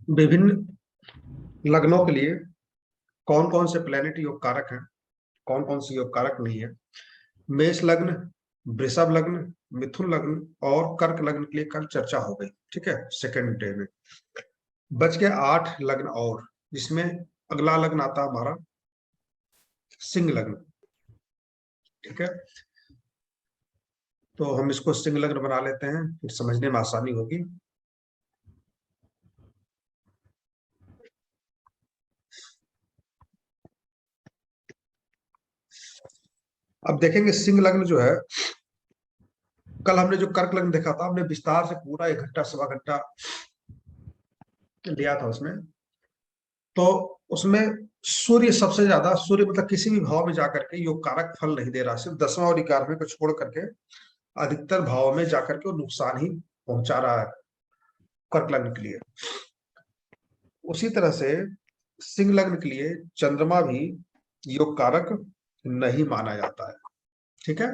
विभिन्न लग्नों के लिए कौन कौन से प्लेनेट योग कारक हैं, कौन कौन से योग कारक नहीं है। मेष लग्न, वृषभ लग्न, मिथुन लग्न और कर्क लग्न के लिए कल चर्चा हो गई। ठीक है, सेकेंड डे में बच के 8 लग्न और, जिसमें अगला लग्न आता है हमारा सिंह लग्न। ठीक है, तो हम इसको सिंह लग्न बना लेते हैं, फिर समझने में आसानी होगी। अब देखेंगे सिंह लग्न जो है, कल हमने जो कर्क लग्न देखा था, हमने विस्तार से पूरा 1 घंटा सवा घंटा लिया था उसमें। तो उसमें सूर्य सबसे ज्यादा, सूर्य मतलब किसी भी भाव में जाकर के योग कारक फल नहीं दे रहा, सिर्फ 10वां और 11वें को छोड़ करके अधिकतर भाव में जाकर के वो नुकसान ही पहुंचा रहा है कर्क लग्न के लिए। उसी तरह से सिंह लग्न के लिए चंद्रमा भी योग कारक नहीं माना जाता है। ठीक है,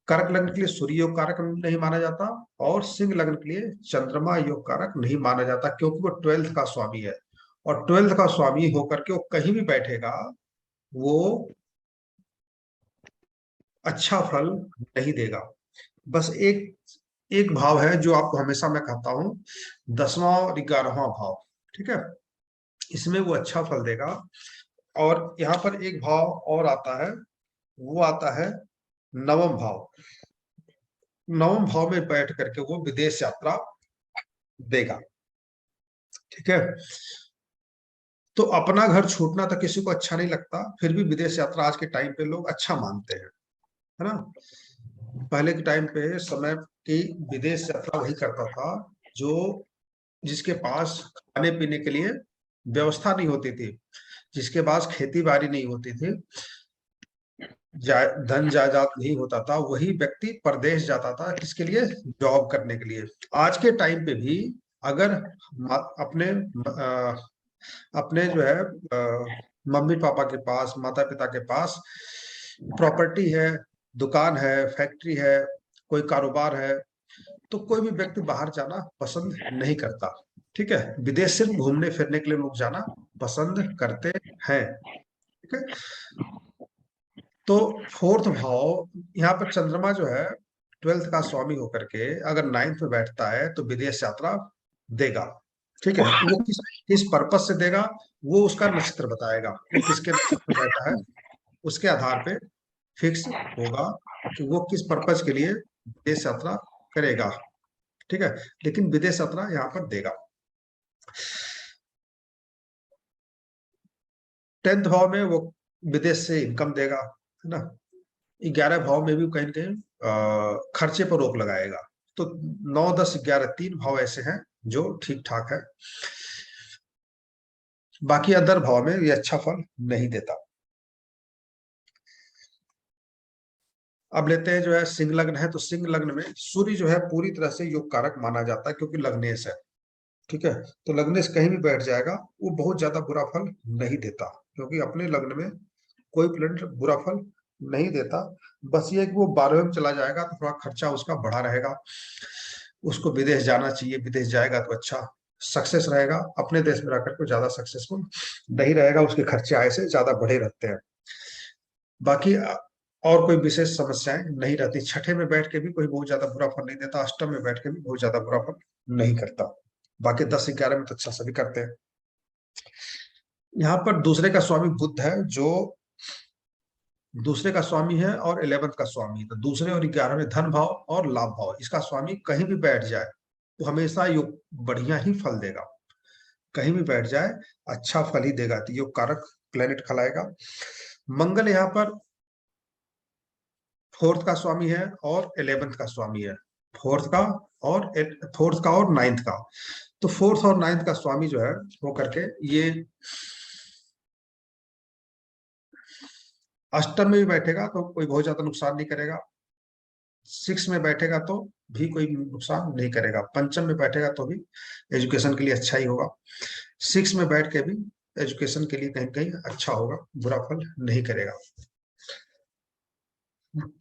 कर्क लग्न के लिए सूर्य योग कारक नहीं माना जाता, और सिंह लग्न के लिए चंद्रमा योग कारक नहीं माना जाता, क्योंकि वो 12th का स्वामी है, और 12th का स्वामी होकर के वो कहीं भी बैठेगा वो अच्छा फल नहीं देगा। बस एक एक भाव है जो आपको हमेशा मैं कहता हूं, 10वां और 11वां भाव। ठीक है, इसमें वो अच्छा फल देगा। और यहाँ पर एक भाव और आता है, वो आता है नवम भाव। नवम भाव में बैठ करके वो विदेश यात्रा देगा। ठीक है, तो अपना घर छूटना तो किसी को अच्छा नहीं लगता, फिर भी विदेश यात्रा आज के टाइम पे लोग अच्छा मानते हैं, है ना। पहले के टाइम पे समय की विदेश यात्रा वही करता था जो, जिसके पास खाने पीने के लिए व्यवस्था नहीं होती थी, जिसके पास खेती बाड़ी नहीं होती थी, धन जायदाद नहीं होता था, वही व्यक्ति परदेश जाता था, किसके लिए, जॉब करने के लिए। आज के टाइम पे भी अगर अपने अपने जो है मम्मी पापा के पास, माता पिता के पास प्रॉपर्टी है, दुकान है, फैक्ट्री है, कोई कारोबार है, तो कोई भी व्यक्ति बाहर जाना पसंद नहीं करता। ठीक है, विदेश सिर्फ घूमने फिरने के लिए लोग जाना पसंद करते हैं। ठीक है, तो फोर्थ भाव, यहाँ पर चंद्रमा जो है 12th का स्वामी होकर के अगर 9th में बैठता है तो विदेश यात्रा देगा। ठीक है, वो किस किस पर्पस से देगा, वो उसका नक्षत्र बताएगा, वो किसके नक्षत्र में बैठा है, उसके आधार पे फिक्स होगा कि वो किस पर्पस के लिए विदेश यात्रा करेगा। ठीक है, लेकिन विदेश यात्रा यहाँ पर देगा। 10th भाव में वो विदेश से इनकम देगा, है ना। 11 भाव में भी कहीं ना कहीं खर्चे पर रोक लगाएगा। तो 9 10 11 3 भाव ऐसे हैं जो ठीक ठाक है, बाकी अदर भाव में ये अच्छा फल नहीं देता। अब लेते हैं जो है सिंह लग्न है, तो सिंह लग्न में सूर्य जो है पूरी तरह से योग कारक माना जाता है, क्योंकि लग्नेश है। ठीक है, तो लग्नेश कहीं भी बैठ जाएगा वो बहुत ज्यादा बुरा फल नहीं देता, क्योंकि अपने लग्न में कोई प्लेनेट बुरा फल नहीं देता। बस ये कि वो 12वें में चला जाएगा तो थोड़ा खर्चा उसका बढ़ा रहेगा, उसको विदेश जाना चाहिए, विदेश जाएगा तो अच्छा सक्सेस रहेगा, अपने देश में रहकर के ज्यादा सक्सेसफुल नहीं रहेगा, उसके खर्चे आय से ज्यादा बढ़े रहते हैं। बाकी और कोई विशेष समस्याएं नहीं रहती। छठे में बैठ के भी कोई बहुत ज्यादा बुरा फल नहीं देता, अष्टम में बैठ के भी बहुत ज्यादा बुरा फल नहीं करता। बाकी 10 11 में तो अच्छा सभी करते हैं। यहाँ पर दूसरे का स्वामी बुध है, जो दूसरे का स्वामी है और 11th का स्वामी है, तो दूसरे और 11वें धन भाव और लाभ भाव, इसका स्वामी कहीं भी बैठ जाए तो हमेशा योग बढ़िया ही फल देगा, कहीं भी बैठ जाए अच्छा फल ही देगा, तो योग कारक प्लेनेट खलाएगा। मंगल यहाँ पर 4th का स्वामी है और 11th का स्वामी है। फोर्थ का और फोर्थ का और नाइन्थ का। तो फोर्थ और नाइन्थ का स्वामी जो है वो करके ये अष्टम में भी बैठेगा तो कोई बहुत ज्यादा नुकसान नहीं करेगा, सिक्स में बैठेगा तो भी कोई नुकसान नहीं करेगा, पंचम में बैठेगा तो भी एजुकेशन के लिए अच्छा ही होगा, सिक्स में बैठ के भी एजुकेशन के लिए कहीं कहीं अच्छा होगा, बुरा फल नहीं करेगा।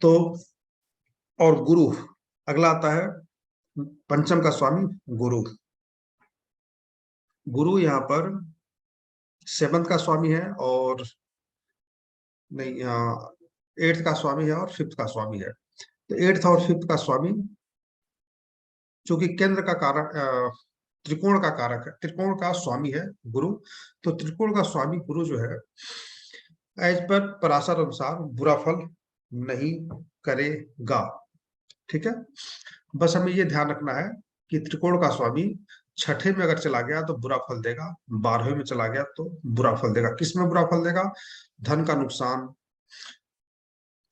तो और गुरु अगला आता है, पंचम का स्वामी गुरु। गुरु यहाँ पर सेवंथ का स्वामी है और नहीं, यहाँ एट्थ का स्वामी है और फिफ्थ का स्वामी है। तो एट्थ और फिफ्थ का स्वामी चूंकि केंद्र का कारक त्रिकोण का कारक है, त्रिकोण का स्वामी है गुरु, तो त्रिकोण का स्वामी गुरु जो है एज पर पराशर अनुसार बुरा फल नहीं करेगा। ठीक है, बस हमें ये ध्यान रखना है कि त्रिकोण का स्वामी छठे में अगर चला गया तो बुरा फल देगा, बारहवें में चला गया तो बुरा फल देगा। किस में बुरा फल देगा? धन का नुकसान,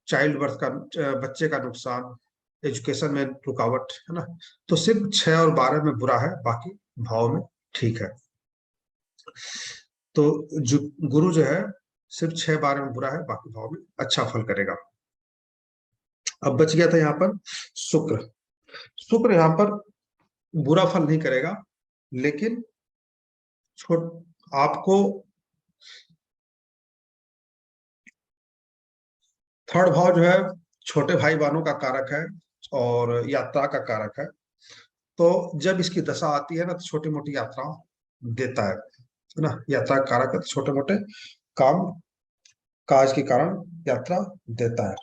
चाइल्ड बर्थ का, बच्चे का नुकसान, एजुकेशन में रुकावट, है ना। तो सिर्फ 6 और 12 में बुरा है, बाकी भाव में ठीक है। तो जो गुरु जो है सिर्फ 6 12 में बुरा है, बाकी भाव में अच्छा फल करेगा। अब बच गया था यहाँ पर शुक्र। शुक्र यहाँ पर बुरा फल नहीं करेगा, लेकिन छोट आपको थर्ड भाव जो है छोटे भाई बहनों का कारक है और यात्रा का कारक है। तो जब इसकी दशा आती है ना तो छोटी मोटी यात्रा देता है ना, यात्रा का कारक है, तो छोटे मोटे काम काज के कारण यात्रा देता है।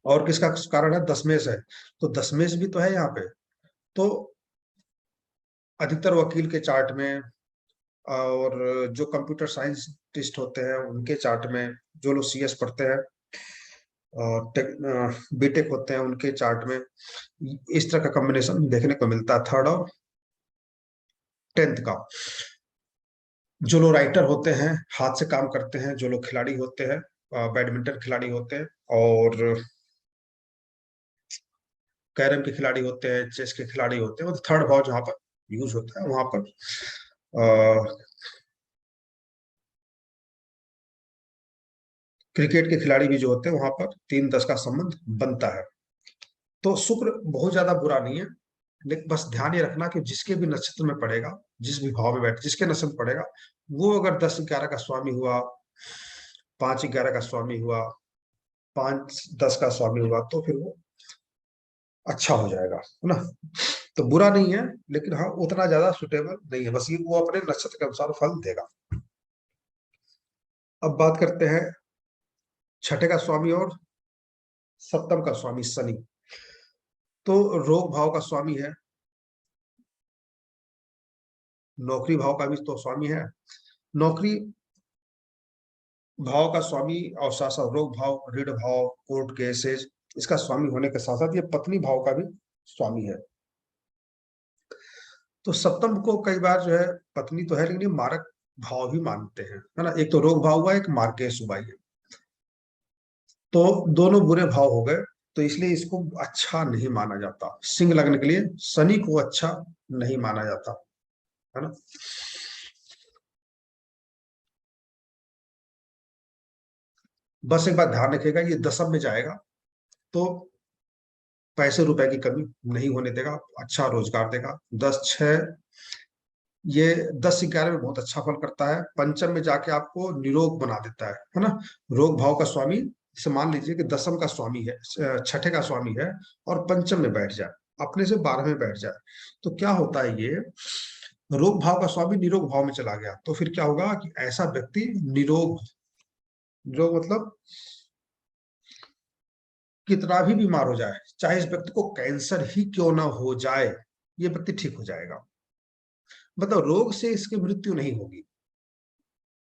और किसका कारण है? दशमेश है, तो दशमेश भी तो है यहाँ पे। तो अधिकतर वकील के चार्ट में और जो कंप्यूटर साइंटिस्ट होते हैं उनके चार्ट में, जो लोग सीएस पढ़ते हैं और बीटेक होते हैं उनके चार्ट में इस तरह का कॉम्बिनेशन देखने को मिलता है थर्ड और टेंथ का। जो लोग राइटर होते हैं, हाथ से काम करते हैं, जो लोग खिलाड़ी होते हैं, बैडमिंटन खिलाड़ी होते हैं और कैरम के खिलाड़ी होते हैं, चेस के खिलाड़ी होते हैं, वो थर्ड भाव जहां पर यूज होता है वहां पर क्रिकेट के खिलाड़ी भी जो होते हैं वहां पर 3 10 का संबंध बनता है। तो शुक्र बहुत ज्यादा बुरा नहीं है, लेकिन बस ध्यान ये रखना कि जिसके भी नक्षत्र में पड़ेगा, जिस भी भाव में बैठ जिसके नक्षत्र में पड़ेगा, वो अगर 10 11 का स्वामी हुआ, 5 11 का स्वामी हुआ, 5 10 का स्वामी हुआ, तो फिर वो अच्छा हो जाएगा, है ना। तो बुरा नहीं है, लेकिन हाँ उतना ज्यादा सुटेबल नहीं है, बस ये वो अपने नक्षत्र के अनुसार फल देगा। अब बात करते हैं छठे का स्वामी और सप्तम का स्वामी शनि। तो रोग भाव का स्वामी है, नौकरी भाव का भी तो स्वामी है। नौकरी भाव का स्वामी और साथ साथ रोग भाव, ऋण भाव, कोर्ट केसेस, इसका स्वामी होने के साथ साथ ये पत्नी भाव का भी स्वामी है। तो सप्तम को कई बार जो है पत्नी तो है लेकिन ये मारक भाव भी मानते हैं, है ना। एक तो रोग भाव हुआ, एक मार्केश हुआ, ये तो दोनों बुरे भाव हो गए। तो इसलिए इसको अच्छा नहीं माना जाता, सिंह लग्न के लिए शनि को अच्छा नहीं माना जाता, है ना। बस एक बात ध्यान रखिएगा, ये दसम में जाएगा तो पैसे रुपए की कमी नहीं होने देगा, अच्छा रोजगार देगा। 10 6 ये 10 11 में बहुत अच्छा फल करता है, पंचम में जाके आपको निरोग बना देता है ना। रोग भाव का स्वामी, जैसे मान लीजिए कि दसम का स्वामी है, छठे का स्वामी है और पंचम में बैठ जाए, अपने से 12 में बैठ जाए, तो क्या होता है, ये रोग भाव का स्वामी निरोग भाव में चला गया, तो फिर क्या होगा कि ऐसा व्यक्ति निरोग, निरोग मतलब कितना भी बीमार हो जाए, चाहे इस व्यक्ति को कैंसर ही क्यों ना हो जाए, ये व्यक्ति ठीक हो जाएगा, मतलब रोग से इसकी मृत्यु नहीं होगी।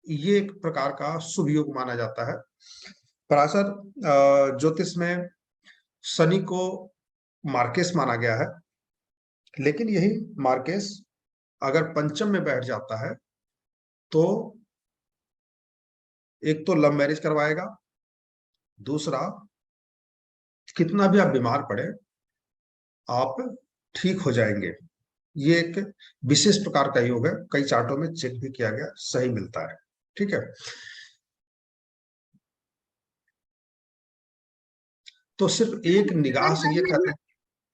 ये एक प्रकार का शुभ योग माना जाता है। पराशर ज्योतिष में शनि को मार्केश माना गया है, लेकिन यही मार्केश अगर पंचम में बैठ जाता है तो एक तो लव मैरिज करवाएगा, दूसरा कितना भी आप बीमार पड़े आप ठीक हो जाएंगे। ये एक विशेष प्रकार का योग है, कई चार्टों में चेक भी किया गया, सही मिलता है। ठीक है, तो सिर्फ एक निगाह सर से हर ये लग्न, कहते हैं।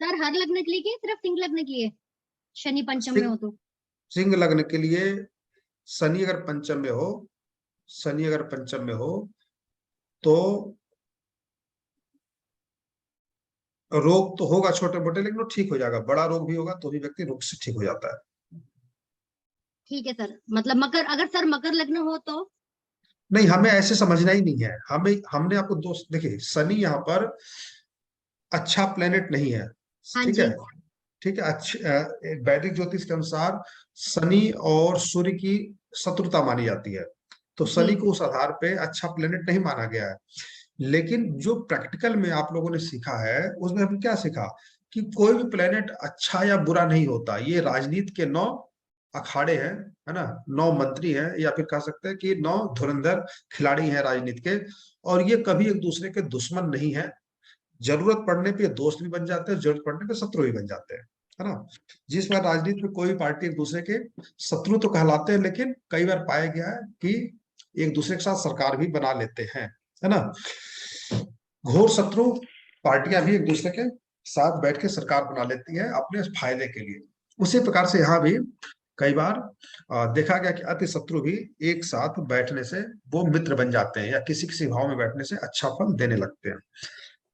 सर हर लग्न के लिए कि सिर्फ सिंह लग्न के लिए शनि पंचम में सिंह हो तो? सिंह लग्न के लिए शनि अगर पंचम में हो, शनि अगर पंचम में हो तो रोग तो होगा छोटे मोटे, लेकिन वो ठीक हो जाएगा। बड़ा रोग भी होगा तो भी व्यक्ति रोग से ठीक हो जाता है। ठीक है सर, मतलब मकर, अगर सर मकर लग्न हो तो? नहीं, हमें ऐसे समझना ही नहीं है। हमें हमने आपको दोस्त देखिए, शनि यहाँ पर अच्छा प्लेनेट नहीं है। हाँ ठीक है, जी। ठीक है। वैदिक ज्योतिष के अनुसार शनि और सूर्य की शत्रुता मानी जाती है, तो जी। शनि को उस आधार पे अच्छा प्लेनेट नहीं माना गया है। लेकिन जो प्रैक्टिकल में आप लोगों ने सीखा है, उसमें हमने क्या सीखा कि कोई भी प्लेनेट अच्छा या बुरा नहीं होता। ये राजनीति के 9 अखाड़े हैं, है ना, 9 मंत्री हैं, या फिर कह सकते हैं कि 9 धुरंधर खिलाड़ी हैं राजनीति के। और ये कभी एक दूसरे के दुश्मन नहीं है। जरूरत पड़ने पे दोस्त भी बन जाते हैं, जरूरत पड़ने पे शत्रु भी बन जाते हैं, है ना। जिस बार राजनीति में कोई भी पार्टी एक दूसरे के शत्रु तो कहलाते हैं, लेकिन कई बार पाया गया है कि एक दूसरे के साथ सरकार भी बना लेते हैं, है ना। घोर शत्रु पार्टियां भी एक दूसरे के साथ बैठ के सरकार बना लेती है अपने फायदे के लिए। उसी प्रकार से यहाँ भी कई बार देखा गया कि अति शत्रु भी एक साथ बैठने से वो मित्र बन जाते हैं, या किसी किसी भाव में बैठने से अच्छा फल देने लगते हैं।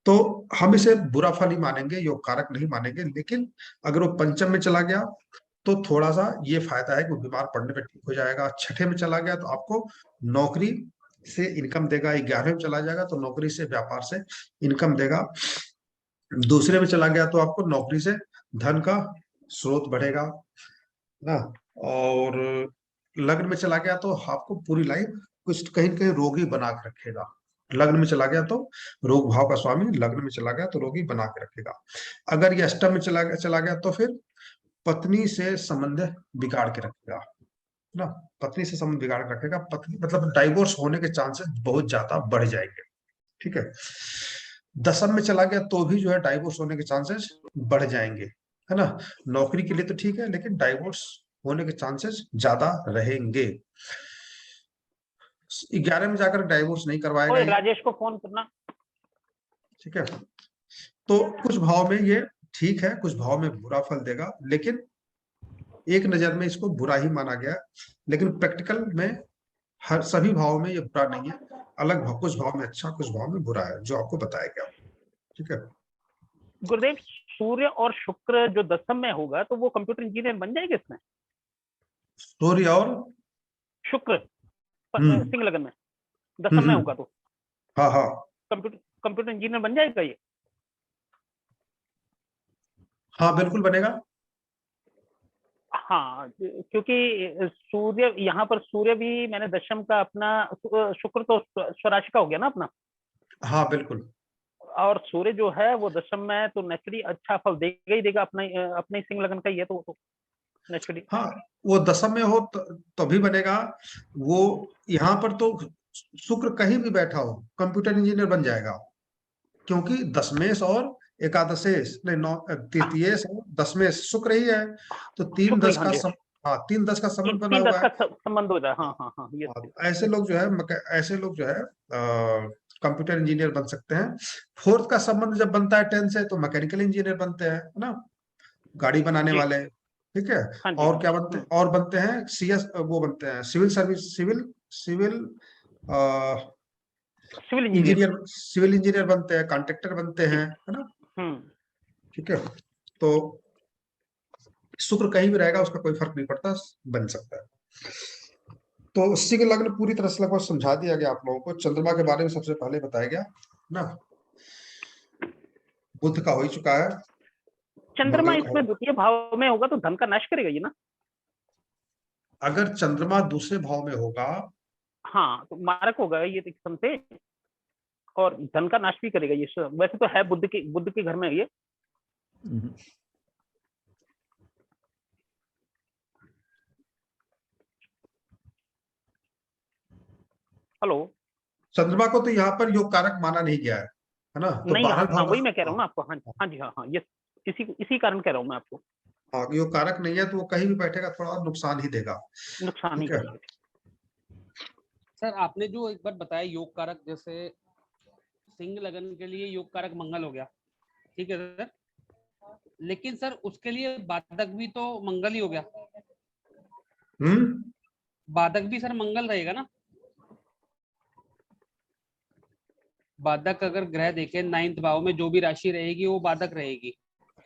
तो हम इसे बुरा फल ही मानेंगे, योग कारक नहीं मानेंगे। लेकिन अगर वो पंचम में चला गया तो थोड़ा सा ये फायदा है कि वो बीमार पड़ने पे ठीक हो जाएगा। छठे में चला गया तो आपको नौकरी से इनकम देगा। 11वें में चला जाएगा तो नौकरी से, व्यापार से इनकम देगा। दूसरे में चला गया तो आपको नौकरी से धन का स्रोत बढ़ेगा ना। और लग्न में चला गया तो आपको पूरी लाइफ कुछ कहीं न कहीं रोगी बना के रखेगा। लग्न में चला गया तो रोग भाव का स्वामी, लग्न में चला गया तो रोगी बना के रखेगा। अगर ये अष्टम में चला गया तो फिर पत्नी से संबंध बिगाड़ के रखेगा ना। पत्नी से संबंध बिगाड़ के रखेगा, पत्नी मतलब डाइवोर्स होने के चांसेस बहुत ज्यादा बढ़ जाएंगे। ठीक है, दसम में चला गया तो भी जो है डाइवोर्स होने के चांसेस बढ़ जाएंगे, है ना। नौकरी के लिए तो ठीक है, लेकिन डाइवोर्स होने के चांसेस ज्यादा रहेंगे। 11 में जाकर डाइवोर्स नहीं करवाएगा ओए ये। राजेश को फोन करना। ठीक है, तो कुछ भाव में ये ठीक है, कुछ भाव में बुरा फल देगा। लेकिन एक नजर में इसको बुरा ही माना गया, लेकिन प्रैक्टिकल में हर सभी भाव में ये बुरा नहीं है। अलग भाव, कुछ भाव में अच्छा, कुछ भाव में बुरा है, जो आपको बताया गया। ठीक है, गुरुदेव, सूर्य और शुक्र जो दसम में होगा तो वो कंप्यूटर इंजीनियर बन जाएगा इसमें? सूर्य और शुक्र हम्म सिंह लगन में दसम में होगा तो हाँ हाँ कंप्यूटर कंप्यूटर इंजीनियर बन जाएगा ये? हाँ, बिल्कुल बनेगा। हाँ, क्योंकि सूर्य यहाँ पर, सूर्य भी मैंने दशम का अपना, शुक्र तो स्वराशि का हो गया ना अपना, हाँ बिल्कुल। और सूर्य जो है वो दशम में, तो नेचुरली अच्छा फल देगा ही देगा। अपना अपने सिंह लगन का ही है तो नेचुरली। हाँ, वो दसम में हो तभी बनेगा वो। यहाँ पर तो शुक्र कहीं भी बैठा हो कंप्यूटर इंजीनियर बन जाएगा, क्योंकि दशमेश और एकादशेश नहीं, नौ तृतीयेश और दशमेश शुक्र ही है। तो तीन शुक्र ही, दस हाँ का जी, हाँ, 3-10 का संबंध बना तीन हुआ दस है। का संबंध हो जाए। हाँ हाँ हाँ, ये हाँ, तो ऐसे लोग जो है ऐसे लोग जो है कंप्यूटर इंजीनियर बन सकते हैं। फोर्थ का संबंध जब बनता है 10 से, तो मैकेनिकल इंजीनियर बनते हैं, है ना, गाड़ी बनाने जी। वाले। ठीक है, हाँ जी, और हाँ क्या जी। बनते हैं, और बनते हैं सीएस, वो बनते हैं civil service, civil civil engineer. Civil engineer बनते हैं, कॉन्ट्रेक्टर बनते जी। हैं, है ना। हम्म। ठीक है, तो शुक्र कहीं भी रहेगा उसका कोई फर्क नहीं पड़ता, बन सकता है। तो सिंह लग्न पूरी तरह से लगभग समझा दिया गया आप लोगों को। चंद्रमा के बारे में सबसे पहले बताया गया ना। बुध का हो ही चुका है, चंद्रमा मंगल का इसमें हो। द्वितीय भाव में होगा तो धन का नाश करेगा ये ना? अगर चंद्रमा दूसरे भाव में होगा, हाँ, तो मारक होगा ये तो एकदम से, और धन का नाश भी करेगा ये। वैसे तो है बुद्ध के घर में ये। हेलो। चंद्रमा को तो यहाँ पर योग कारक माना नहीं गया है ना। तो नहीं, 12 हाँ हाँ, भाव वही मैं कह रहा हाँ, हूँ ना आपको। हाँ हाँ जी, हाँ हाँ, ये इसी कारण कह रहा हूँ मैं आपको। हाँ, ये कारक नहीं है तो वो कहीं भी बैठेगा थोड़ा और नुकसान ही देगा। नुकसान ही ठीक है। करेगा। सर आपने जो एक बार बताया योग कारक, जैसे सिंह लगन के लिए योग कारक मंगल हो गया, ठीक है सर, लेकिन सर उसके लिए बाधक भी तो मंगल ही हो गया। बाधक भी सर मंगल रहेगा ना? बाधक अगर ग्रह देखें 9th भाव में जो भी राशि रहेगी वो बाधक रहेगी,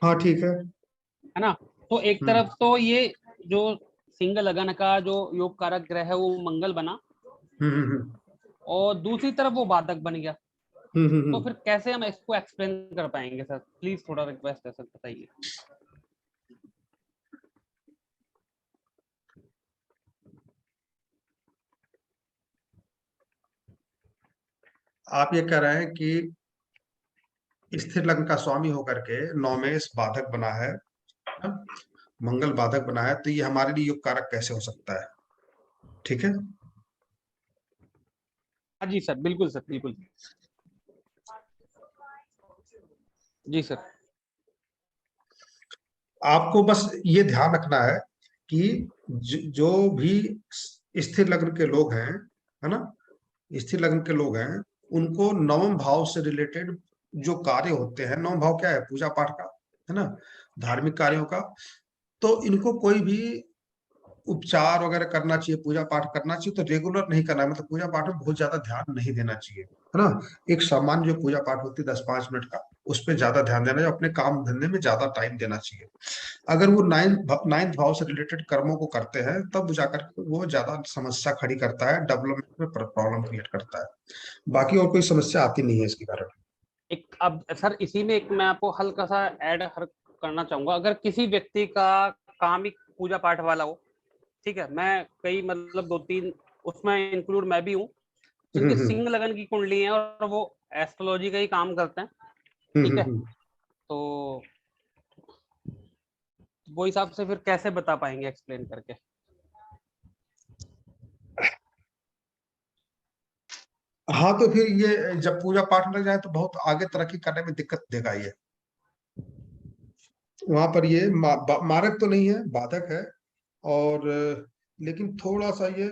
हाँ ठीक है। है ना? तो एक तरफ तो ये जो सिंह लगन का जो योग कारक ग्रह है वो मंगल बना, और दूसरी तरफ वो बाधक बन गया। तो फिर कैसे हम इसको एक्सप्लेन कर पाएंगे सर? प्लीज थोड़ा रिक्वेस्ट है सर, बताइए। आप ये कह रहे हैं कि स्थिर लग्न का स्वामी होकर के नौमेश बाधक बना है, मंगल बाधक बना है, तो ये हमारे लिए योग कारक कैसे हो सकता है? ठीक है। हाँ जी सर, बिल्कुल सर, बिल्कुल जी सर। आपको बस ये ध्यान रखना है कि जो भी स्थिर लग्न के लोग हैं, है ना, स्थिर लग्न के लोग हैं, उनको नवम भाव से रिलेटेड जो कार्य होते हैं, नवम भाव क्या है? पूजा पाठ का, है ना, धार्मिक कार्यों का। तो इनको कोई भी उपचार वगैरह करना चाहिए, पूजा पाठ करना चाहिए, तो रेगुलर नहीं करना है, मतलब पूजा पाठ में बहुत ज्यादा ध्यान नहीं देना चाहिए, है ना। एक सामान्य जो पूजा पाठ होती है 10-5 मिनट का, उस पर ज्यादा ध्यान देना चाहिए, अपने काम धंधे में ज्यादा टाइम देना चाहिए। अगर वो नाइन्थ भाव से रिलेटेड कर्मों को करते हैं तब जाकर वो ज्यादा समस्या खड़ी करता है, डेवलपमेंट में प्रॉब्लम क्रिएट करता है। बाकी और कोई समस्या आती नहीं है इसके कारण। एक अब सर इसी में एक मैं आपको हल्का सा ऐड करना चाहूंगा। अगर किसी व्यक्ति का काम ही पूजा पाठ वाला हो, ठीक है, मैं कई मतलब 2-3 उसमें इंक्लूड मैं भी हूँ, जिनके सिंह लगन की कुंडली है और वो एस्ट्रोलॉजी का ही काम करते हैं, ठीक है, तो वो हिसाब से फिर कैसे बता पाएंगे एक्सप्लेन करके? हाँ, तो फिर ये जब पूजा पाठ में लग जाए तो बहुत आगे तरक्की करने में दिक्कत देगा ये। वहां पर ये मारक तो नहीं है, बाधक है, और लेकिन थोड़ा सा ये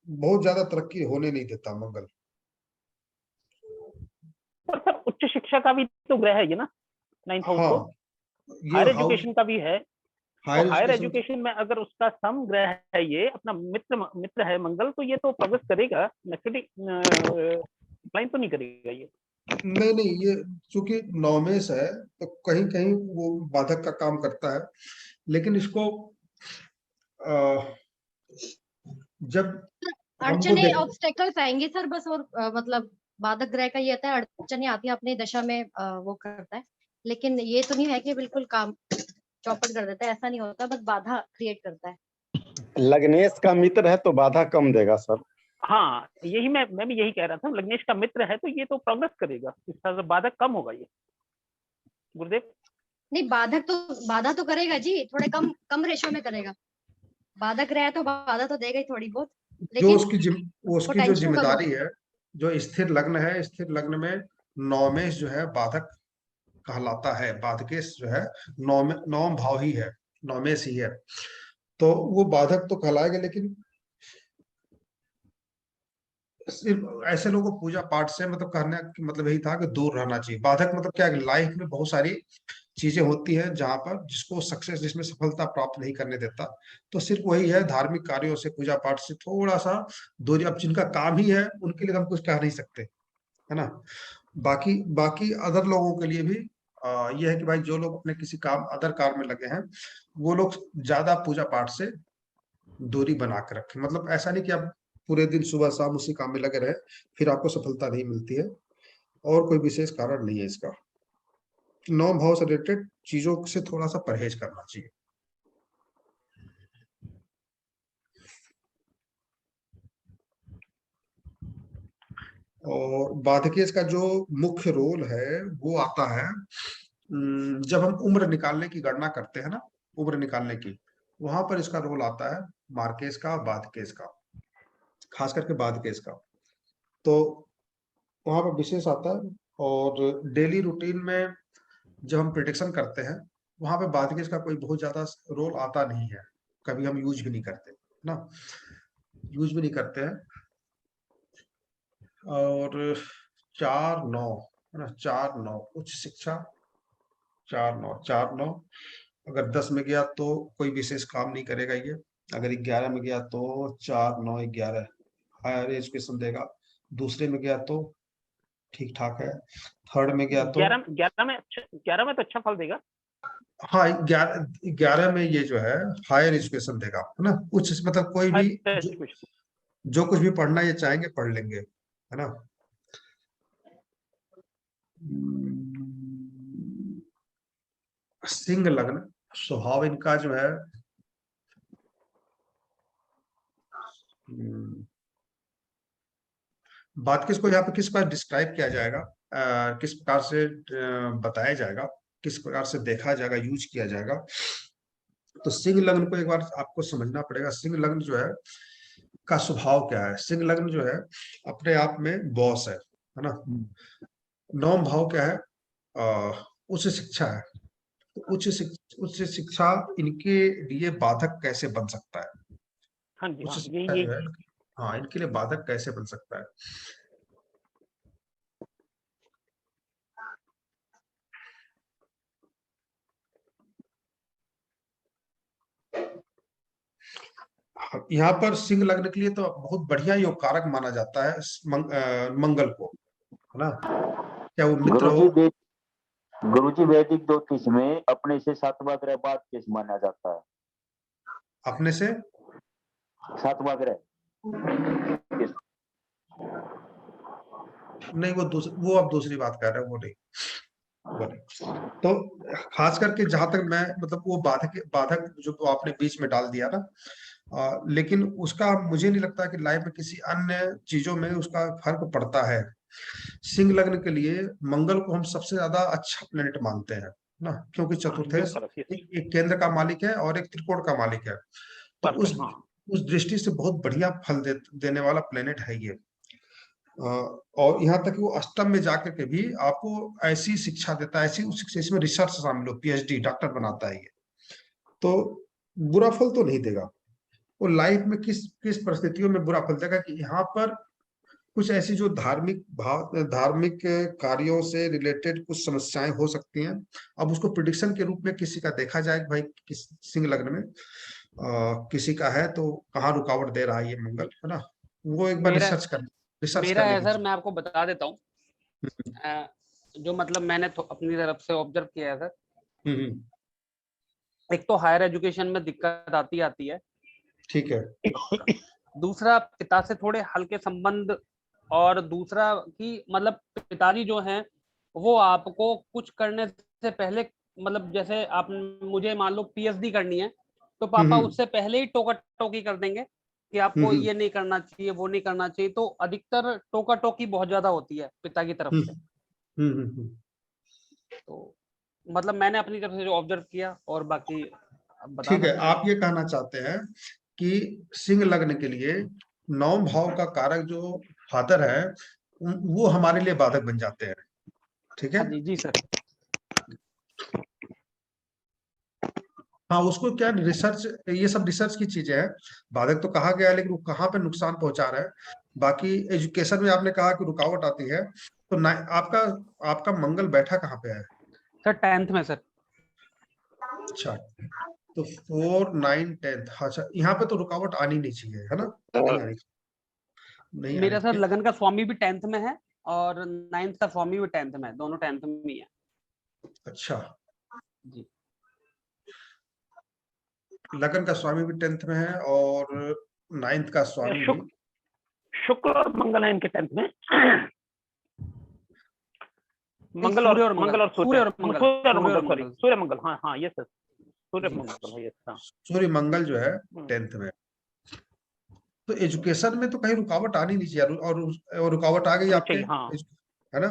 बहुत ज्यादा तरक्की होने नहीं देता मंगल। पर सर उच्च शिक्षा का भी तो ग्रह है ये ना, 9th हाउस हाँ, तो ये हायर हाउस एजुकेशन का भी है। तो हायर हायर एजुकेशन। एजुकेशन में अगर उसका सम ग्रह है, ये अपना मित्र है मंगल, तो ये तो प्रोग्रेस करेगा, नेगेटिव लाइन तो नहीं करेगा ये। नहीं नहीं, ये चूंकि नौमेश है तो कहीं कहीं वो बाधक का काम करता है, लेकिन इसको अ, जब हमको अड़चने देख। ऑब्स्टेकल्स आएंगे सर बस, और मतलब बाधक ग्रह का ये आता है, अड़चने आती है अपनी दशा में, वो करता है। लेकिन ये तो नहीं है कि बिल्कुल काम चौपट कर देता है, ऐसा नहीं होता, बस बाधा क्रिएट करता है। लग्नेश का मित्र है तो बाधा कम देगा सर। हाँ, यही मैं भी यही कह रहा था, लग्नेश का मित्र है तो ये तो प्रोग्रेस करेगा, इस तरह से बाधक कम होगा ये। गुरुदेव नहीं, बाधा तो करेगा जी, थोड़े कम कम रेशो में करेगा। बाधक रहा है तो बाधा तो देगा ही थोड़ी बहुत, जो लेकिन उसकी जो पोटेंशियल कम जिम्मेदारी होगा। है, जो स्थिर लग्न है, स्थिर लग्न में नौमेश जो है बाधक कहलाता है। बाधकेश जो है नौम भाव ही है, नौमेश ही है, तो वो बाधक तो कहलाएगा। लेकिन सिर्फ ऐसे लोगों को पूजा पाठ से मतलब कहने का मतलब यही था कि दूर रहना चाहिए। बाधक मतलब क्या है, लाइफ में बहुत सारी चीजें होती हैं जहां पर जिसको सक्सेस, जिसमें सफलता प्राप्त नहीं करने देता, तो सिर्फ वही है, धार्मिक कार्यों से, पूजा पाठ से थोड़ा सा दूरी। अब जिनका काम ही है उनके लिए हम कुछ कह नहीं सकते, है ना। बाकी बाकी अदर लोगों के लिए भी यह है कि भाई जो लोग अपने किसी काम, अदर काम में लगे हैं, वो लोग ज्यादा पूजा पाठ से दूरी बना के रखें। मतलब ऐसा नहीं कि आप पूरे दिन सुबह शाम उसी काम में लगे रहे, फिर आपको सफलता नहीं मिलती है, और कोई विशेष कारण नहीं है इसका। नौ भाव से रिलेटेड चीजों से थोड़ा सा परहेज करना चाहिए। और बाधकेश का जो मुख्य रोल है वो आता है जब हम उम्र निकालने की गणना करते हैं ना, उम्र निकालने की, वहां पर इसका रोल आता है मार्केश का, बाधकेश का, खास करके बाधकेश का। तो वहां पर विशेष आता है। और डेली रूटीन में जब हम प्रिडिक्शन करते हैं वहां पे बादकेश का कोई बहुत ज्यादा रोल आता नहीं है, कभी हम यूज भी नहीं करते ना, यूज भी नहीं करते हैं। और 4-9 है ना, 4-9 उच्च शिक्षा, 4-9 अगर 10 में गया तो कोई विशेष काम नहीं करेगा ये। अगर 11 में गया तो 4-9-11 हायर एजुकेशन देगा। दूसरे में गया तो ठीक ठाक है। थर्ड में गया तो 11 में तो अच्छा फल देगा। हाँ, 11 में ये जो है हायर एजुकेशन देगा, है ना, उच्च मतलब कोई भी जो कुछ भी पढ़ना ये चाहेंगे पढ़ लेंगे, है ना। सिंह लग्न स्वभाव इनका जो है बात किसको यहाँ पे किस प्रकार डिस्क्राइब किया जाएगा, किस प्रकार से बताया जाएगा, किस प्रकार से देखा जाएगा, यूज किया जाएगा। तो सिंह लग्न को एक बार आपको समझना पड़ेगा। सिंह लग्न जो है का स्वभाव क्या है। सिंह लग्न जो है अपने आप में बॉस है ना। नौम भाव क्या है, उच्च शिक्षा है। तो उच्च शिक्षा इनके लिए बाधक कैसे बन सकता है। हाँ जी, उच्च हाँ, शिक्षा जो है हाँ इनके लिए बाधक कैसे बन सकता है। यहाँ पर सिंह लग्न के लिए तो बहुत बढ़िया योग कारक माना जाता है मंगल को, है ना। क्या वो मित्र हो। गुरुजी वैदिक ज्योतिष में अपने से 7वां ग्रह बादकेश माना जाता है। अपने से 7वां ग्रह नहीं, वो आप दूसरी बात कर रहे हो, वो नहीं बोले। तो खास करके जहां तक मैं मतलब वो बाधक जो तो आपने बीच में डाल दिया ना, लेकिन उसका मुझे नहीं लगता कि लाइफ में किसी अन्य चीजों में उसका फर्क पड़ता है। सिंह लग्न के लिए मंगल को हम सबसे ज्यादा अच्छा प्लेनेट मानते हैं ना, क्योंकि चतुर्थेश एक केंद्र का मालिक है और एक त्रिकोण का मालिक है। तो उस दृष्टि से बहुत बढ़िया फल देने वाला प्लेनेट है ये। और यहाँ तक कि वो अष्टम में जाकर के भी आपको ऐसी शिक्षा देता है, ऐसी शिक्षा इसमें रिसर्च शामिल हो, पीएचडी डॉक्टर बनाता है ये। तो बुरा फल तो नहीं देगा। वो लाइफ में किस किस परिस्थितियों में बुरा फल देगा कि यहाँ पर कुछ ऐसी जो धार्मिक कार्यों से रिलेटेड कुछ समस्याएं हो सकती हैं। अब उसको प्रिडिक्शन के रूप में किसी का देखा जाए कि भाई किस सिंह लग्न में किसी का है तो कहाँ रुकावट दे रहा है ये मंगल, है ना। वो एक बार रिसर्च मेरा है सर, मैं आपको बता देता हूँ जो मतलब मैंने अपनी तरफ से ऑब्जर्व किया है सर। एक तो हायर एजुकेशन में दिक्कत आती है, ठीक है। दूसरा पिता से थोड़े हल्के संबंध, और दूसरा कि मतलब पिताजी जो हैं वो आपको कुछ करने से पहले, मतलब जैसे आप मुझे मान लो पीएचडी करनी है तो पापा उससे पहले ही टोका टोकी कर देंगे कि आपको ये नहीं करना चाहिए, वो नहीं करना चाहिए। तो अधिकतर टोका टोकी बहुत ज्यादा होती है पिता की तरफ से। तो मतलब मैंने अपनी तरफ से जो ऑब्जर्व किया, और बाकी ठीक है। आप ये कहना चाहते हैं कि सिंह लग्न के लिए नौम भाव का कारक जो फादर है वो हमारे लिए बाधक बन जाते हैं, ठीक है। जी सर। हाँ, उसको क्या रिसर्च, ये सब रिसर्च की चीजें हैं। बाधक तो कहा गया है, लेकिन वो कहाँ पे नुकसान पहुंचा रहा है। बाकी एजुकेशन में आपने कहा कि रुकावट आती है, तो आपका मंगल बैठा कहाँ पे है सर? 10th में सर। अच्छा, तो 4, 9, 10। अच्छा, यहाँ पे तो रुकावट आनी नहीं चाहिए, है ना। नहीं मेरा सर आनी। लगन का स्वामी भी 10th में है और 9th का स्वामी भी 10th में है, दोनों 10th में ही है। अच्छा जी। लगन का स्वामी भी 10th में है और 9th का स्वामी भी। शुक्र और मंगल है इनके 10th में। मंगल और सूर्य मंगल, हाँ ये सर, सूर्य मंगल है ये। सूर्य मंगल जो है 10th में। तो एजुकेशन में तो कहीं रुकावट आनी नहीं चाहिए, और रुकावट आ गई आपके, है ना।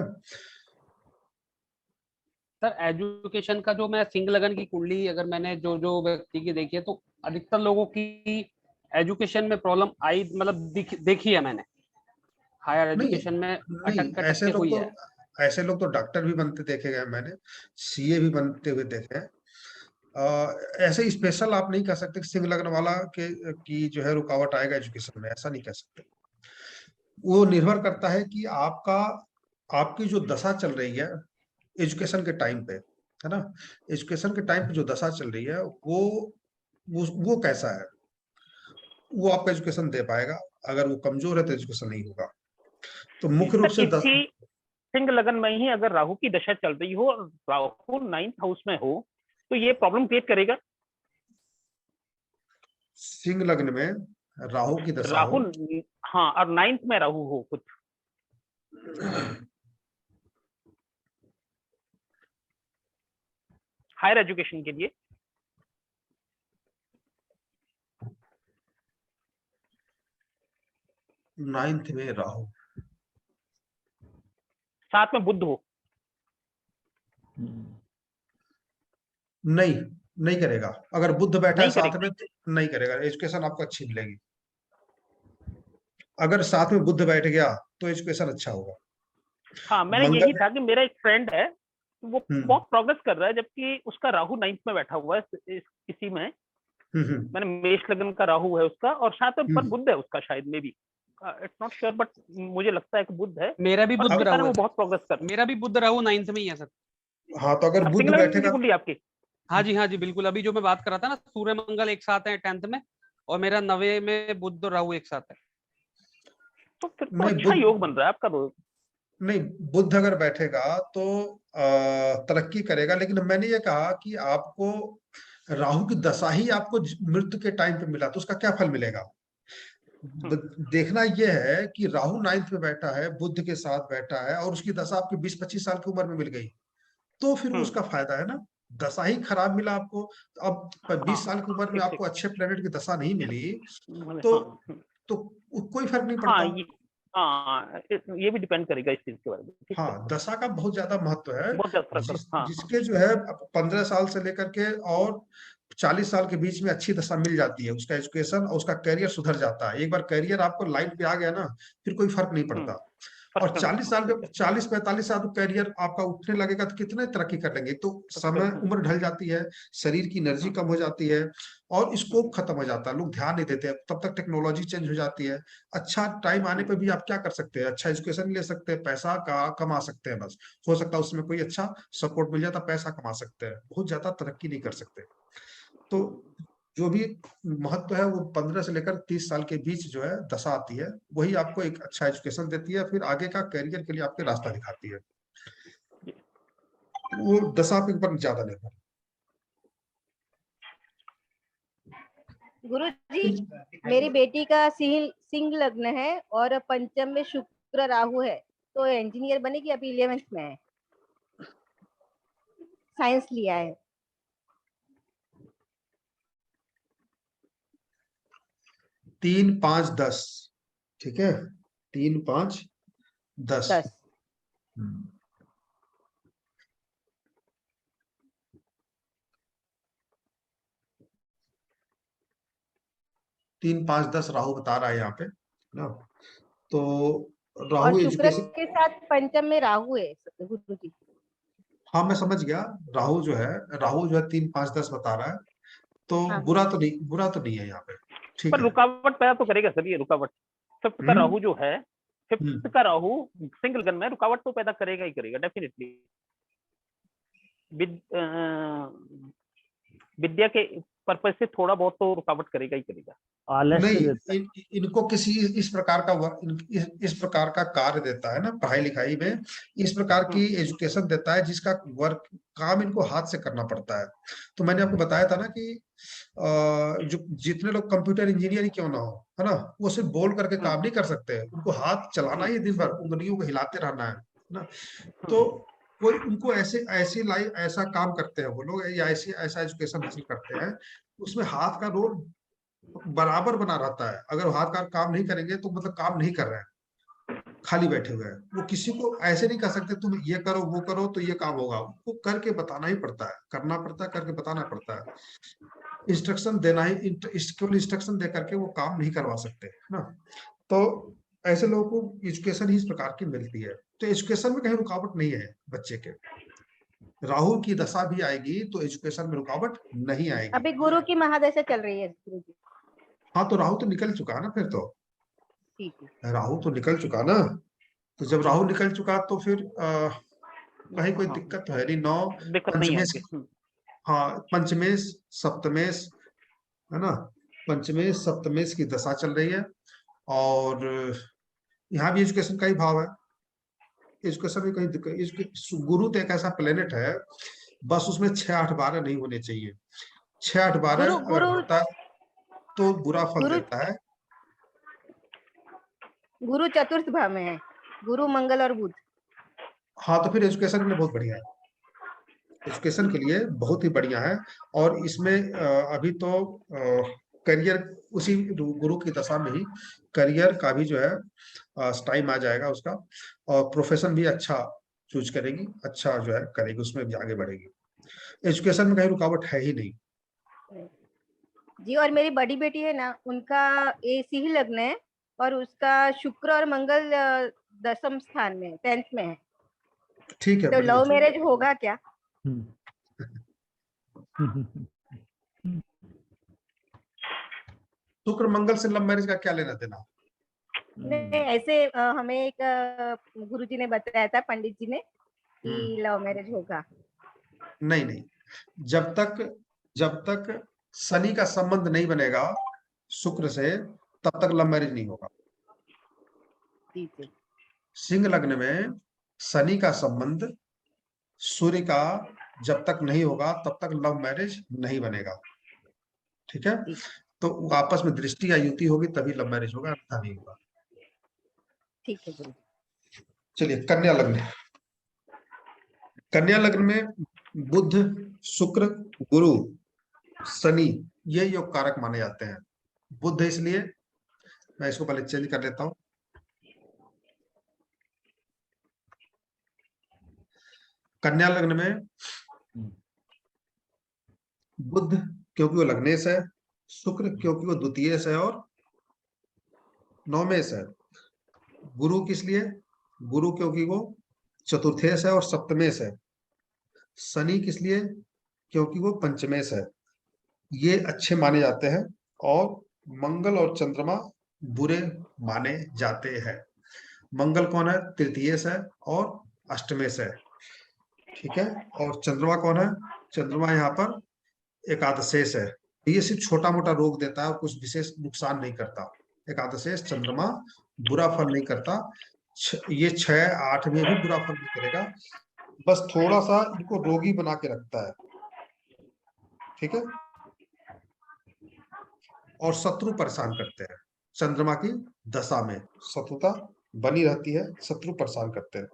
सर एजुकेशन का जो मैं सिंह लगन की कुंडली अगर मैंने जो व्यक्ति की देखी है, तो अधिकतर लोगों की एजुकेशन में प्रॉब्लम आई, मतलब देखी है मैंने। हायर एजुकेशन में अटक ऐसे लोग तो डॉक्टर भी बनते देखे गए, मैंने सीए भी बनते हुए देखे हैं। ऐसे स्पेशल आप नहीं कह सकते कि सिंह लग्न वाला के की जो है रुकावट आएगा एजुकेशन में, ऐसा नहीं कह सकते। वो निर्भर करता है कि आपकी जो दशा चल रही है एजुकेशन के टाइम पे, है ना, एजुकेशन के टाइम पे जो दशा चल रही है वो कैसा है, वो आपका एजुकेशन दे पाएगा। अगर वो कमजोर है तो एजुकेशन नहीं होगा। तो मुख्य रूप से इसी सिंह लगन में ही अगर राहु की दशा चल रही हो और राहु 9th हाउस में हो तो ये प्रॉब्लम क्रिएट करेगा। सिंह लग्न में राहु की दशा राहु, हो, हाँ, और 9th में राहु हो कुछ हायर एजुकेशन के लिए, 9th में राहु, साथ में बुध हो, नहीं करेगा। अगर बुध बैठा है नहीं साथ करेगा। में तो नहीं करेगा, एजुकेशन आपको अच्छी मिलेगी। अगर साथ में बुध बैठ गया तो एजुकेशन अच्छा होगा। हाँ, मैंने यही मंगल, था कि मेरा एक फ्रेंड है वो बहुत हम्म प्रोग्रेस कर रहा है जबकि उसका राहु 9th में बैठा हुआ है इसी में। हम्म मैंने मेष लगन का राहु है उसका और साथ में पर हम्म। बुध है उसका, शायद में भी इट्स नॉट श्योर बट मुझे लगता है कि बुध है। मेरा भी और बुध उसके राहु कारण है वो बहुत प्रोग्रेस कर, मेरा भी बुध राहु 9th में ही है सर। हाँ, तो अगर बुध सिंह लगन की बैठेगा, कुंडली आपकी। हाँ जी बिल्कुल। अभी जो मैं बात कर रहा था ना, सूर्य मंगल एक साथ है 10th में और मेरा 9वें में बुध और राहु एक साथ है। तो फिर तो नहीं अच्छा बुध, योग बन रहा है आपका तो। नहीं बुध अगर बैठेगा तो तरक्की करेगा। लेकिन मैंने ये कहा कि आपको राहु की दशा ही आपको मृत्यु के टाइम पे मिला तो उसका क्या फल मिलेगा। देखना यह है कि राहु 9th में बैठा है, बुध के साथ बैठा है और उसकी दशा आपकी 20-25 साल की उम्र में मिल गई, तो फिर वो उसका फायदा है ना। दशा ही खराब मिला आपको, अब 20 साल की उम्र में ठीक ठीक, आपको अच्छे प्लेनेट की दशा नहीं मिली, तो हाँ तो कोई फर्क नहीं हाँ, पड़ता। ये भी डिपेंड करेगा इस चीज के बारे में। ठीक है, हाँ, दशा का बहुत ज्यादा महत्व है। बहुत ज्यादा फर्क हाँ हाँ। जिसके जो है 15 साल से लेकर के और 40 साल के बीच में अच्छी दशा मिल जाती है, उसका एजुकेशन और उसका करियर सुधर जाता है। एक बार करियर आपको लाइन पे आ गया ना, फिर कोई फर्क नहीं पड़ता। और 40 साल के 40-45 साल करियर आपका उठने लगेगा तो कितने तरक्की कर लेंगे। तो समय उम्र ढल जाती है, शरीर की एनर्जी कम हो जाती है और स्कोप खत्म हो जाता है, लोग ध्यान नहीं देते। तब तक टेक्नोलॉजी चेंज हो जाती है। अच्छा टाइम आने पे भी आप क्या कर सकते हैं, अच्छा एजुकेशन ले सकते हैं, पैसा कमा सकते हैं। बस हो सकता है उसमें कोई अच्छा सपोर्ट मिल जाता, पैसा कमा सकते हैं, बहुत ज्यादा तरक्की नहीं कर सकते। तो जो भी महत्व है वो 15 से लेकर 30 साल के बीच जो है दशा आती है, वही आपको एक अच्छा एजुकेशन देती है, फिर आगे का करियर के लिए आपके रास्ता दिखाती है। वो दशा के ऊपर ज्यादा निर्भर। गुरु जी, मेरी बेटी का सिंह लग्न है और पंचम में शुक्र राहु है, तो इंजीनियर बनेगी। अभी 11th में है, साइंस लिया है। 3, 5, 10, ठीक है, 3, 5, 10। 10। 3, 5, 10 राहु बता रहा है यहाँ पे ना। तो और राहु शुक्र एजुकेशन, के साथ पंचम में राहु है गुरु जी। हाँ मैं समझ गया। राहु जो है 3, 5, 10 बता रहा है, तो हाँ बुरा तो नहीं है यहाँ पे, ठीक पर है। रुकावट पैदा तो करेगा सर ये रुकावट। 5th का हम्म राहु जो है, 5th हम्म का राहु सिंह लगन में रुकावट तो पैदा करेगा ही करेगा डेफिनेटली। विद्या के पर्पज से थोड़ा बहुत तो रुकावट करेगा ही करेगा। नहीं, इनको किसी इस प्रकार का इस प्रकार का कार्य देता है ना पढ़ाई लिखाई में, इस प्रकार की एजुकेशन देता है जिसका वर्क काम इनको हाथ से करना पड़ता है। तो मैंने आपको बताया था ना कि जो जितने लोग कंप्यूटर इंजीनियर ही क्यों ना हो, है ना, वो सिर्फ बोल करके काम नहीं कर सकते, उनको हाथ चलाना ही दिन भर, उंगलियों को हिलाते रहना है ना। तो वो उनको ऐसा काम करते हैं वो लोग, या ऐसा एजुकेशन हासिल करते हैं, उसमें हाथ का रोल बराबर बना रहता है। अगर हाथ का काम नहीं करेंगे तो मतलब काम नहीं कर रहे हैं, खाली बैठे हुए हैं। वो किसी को ऐसे नहीं कर सकते तुम ये करो वो करो तो ये काम होगा, वो करके बताना ही पड़ता है, करना पड़ता है, करके बताना पड़ता है। इंस्ट्रक्शन देना ही, केवल इंस्ट्रक्शन दे करके वो काम नहीं करवा सकते, है ना। तो ऐसे लोगों को एजुकेशन ही इस प्रकार की मिलती है। तो एजुकेशन में कहीं रुकावट नहीं है बच्चे के। राहु की दशा भी आएगी तो एजुकेशन में रुकावट नहीं आएगी। अभी गुरु की महादशा चल रही है गुरु जी। हाँ, तो राहु तो निकल चुका ना, फिर तो ठीक है। राहु तो निकल चुका ना, तो जब राहु निकल चुका तो फिर कहीं कोई हाँ, दिक्कत तो है नहीं। 9 दिक्कत नहीं पंचमेश, आती। हाँ पंचमेश सप्तमेश है ना, पंचमेश सप्तमेश की दशा चल रही है, और यहाँ भी एजुकेशन का ही भाव है। एजुकेशन में कहीं दिक्कत, गुरु तो एक ऐसा प्लेनेट है, बस उसमें 6, 8, 12 नहीं होने चाहिए। 6, 8, 12 गुरु अगर गुरु होता तो बुरा फल गुरु देता है। गुरु चतुर्थ भाव में है, गुरु मंगल और बुध। हाँ, तो फिर एजुकेशन के लिए बहुत बढ़िया है, एजुकेशन के लिए बहुत ही बढ़िया है। और इसमें अभी तो करियर उसी गुरु की दशा में ही करियर का भी जो है टाइम आ जाएगा उसका, और प्रोफेशन भी अच्छा चूज करेगी, अच्छा जो है करेगी, उसमें भी आगे बढ़ेगी। एजुकेशन में कहीं रुकावट है ही नहीं। जी, और मेरी बड़ी बेटी है ना, उनका एसी ही लग्न है और उसका शुक्र और मंगल 10th स्थान में 10th में है। ठीक है, तो बढ़िया। लव मैरिज होगा क्या? शुक्र मंगल से लव मैरिज का क्या लेना देना? नहीं, ऐसे हमें एक गुरुजी ने बताया था, पंडित जी ने, कि लव मैरिज होगा। नहीं नहीं, जब तक शनि का संबंध नहीं बनेगा शुक्र से, तब तक लव मैरिज नहीं होगा। ठीक है। सिंह लग्न में शनि का संबंध सूर्य का जब तक नहीं होगा तब तक लव मैरिज नहीं बनेगा। ठीक है, तो आपस में दृष्टि या युति होगी तभी लव मैरिज होगा, अन्यथा नहीं होगा। ठीक है गुरु। चलिए, कन्या लग्न। कन्या लग्न में बुध, शुक्र, गुरु, शनि, ये योग कारक माने जाते हैं। बुध इसलिए, मैं इसको पहले चेंज कर लेता हूं। कन्या लग्न में बुध क्योंकि वो लग्नेश है, शुक्र क्योंकि वो द्वितीयेश है, और नवमेश है। गुरु किस लिए? गुरु क्योंकि वो चतुर्थेश है और सप्तमेश है। शनि किस लिए? क्योंकि वो पंचमेश है। ये अच्छे माने जाते हैं, और मंगल और चंद्रमा बुरे माने जाते हैं। मंगल कौन है? तृतीयेश है और अष्टमेश है। ठीक है, और चंद्रमा कौन है? चंद्रमा यहाँ पर एकादशेश है। ये सिर्फ छोटा मोटा रोग देता है और कुछ विशेष नुकसान नहीं करता। एकादशेश चंद्रमा बुरा फल नहीं करता। ये 6, 8 में भी बुरा फल नहीं करेगा, बस थोड़ा सा इनको रोगी बना के रखता है। ठीक है, और शत्रु परेशान करते हैं। चंद्रमा की दशा में शत्रुता बनी रहती है, शत्रु परेशान करते हैं।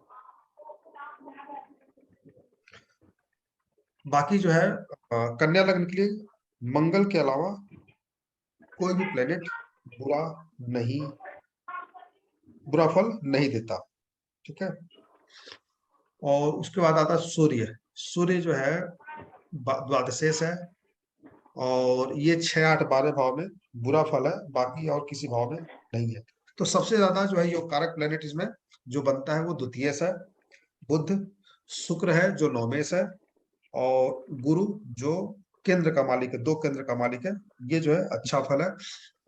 बाकी जो है कन्या लग्न के लिए मंगल के अलावा कोई भी प्लेनेट बुरा फल नहीं देता। ठीक है, और उसके बाद आता है सूर्य। सूर्य जो है द्वादशेश है, और ये 6, 8, 12 भाव में बुरा फल है, बाकी और किसी भाव में नहीं है। तो सबसे ज्यादा जो है योग कारक प्लेनेट इसमें जो बनता है वो द्वितीयेश है, बुध। शुक्र है जो नवमेश है, और गुरु जो केंद्र का मालिक है, 2 केंद्र का मालिक है। ये जो है अच्छा फल है,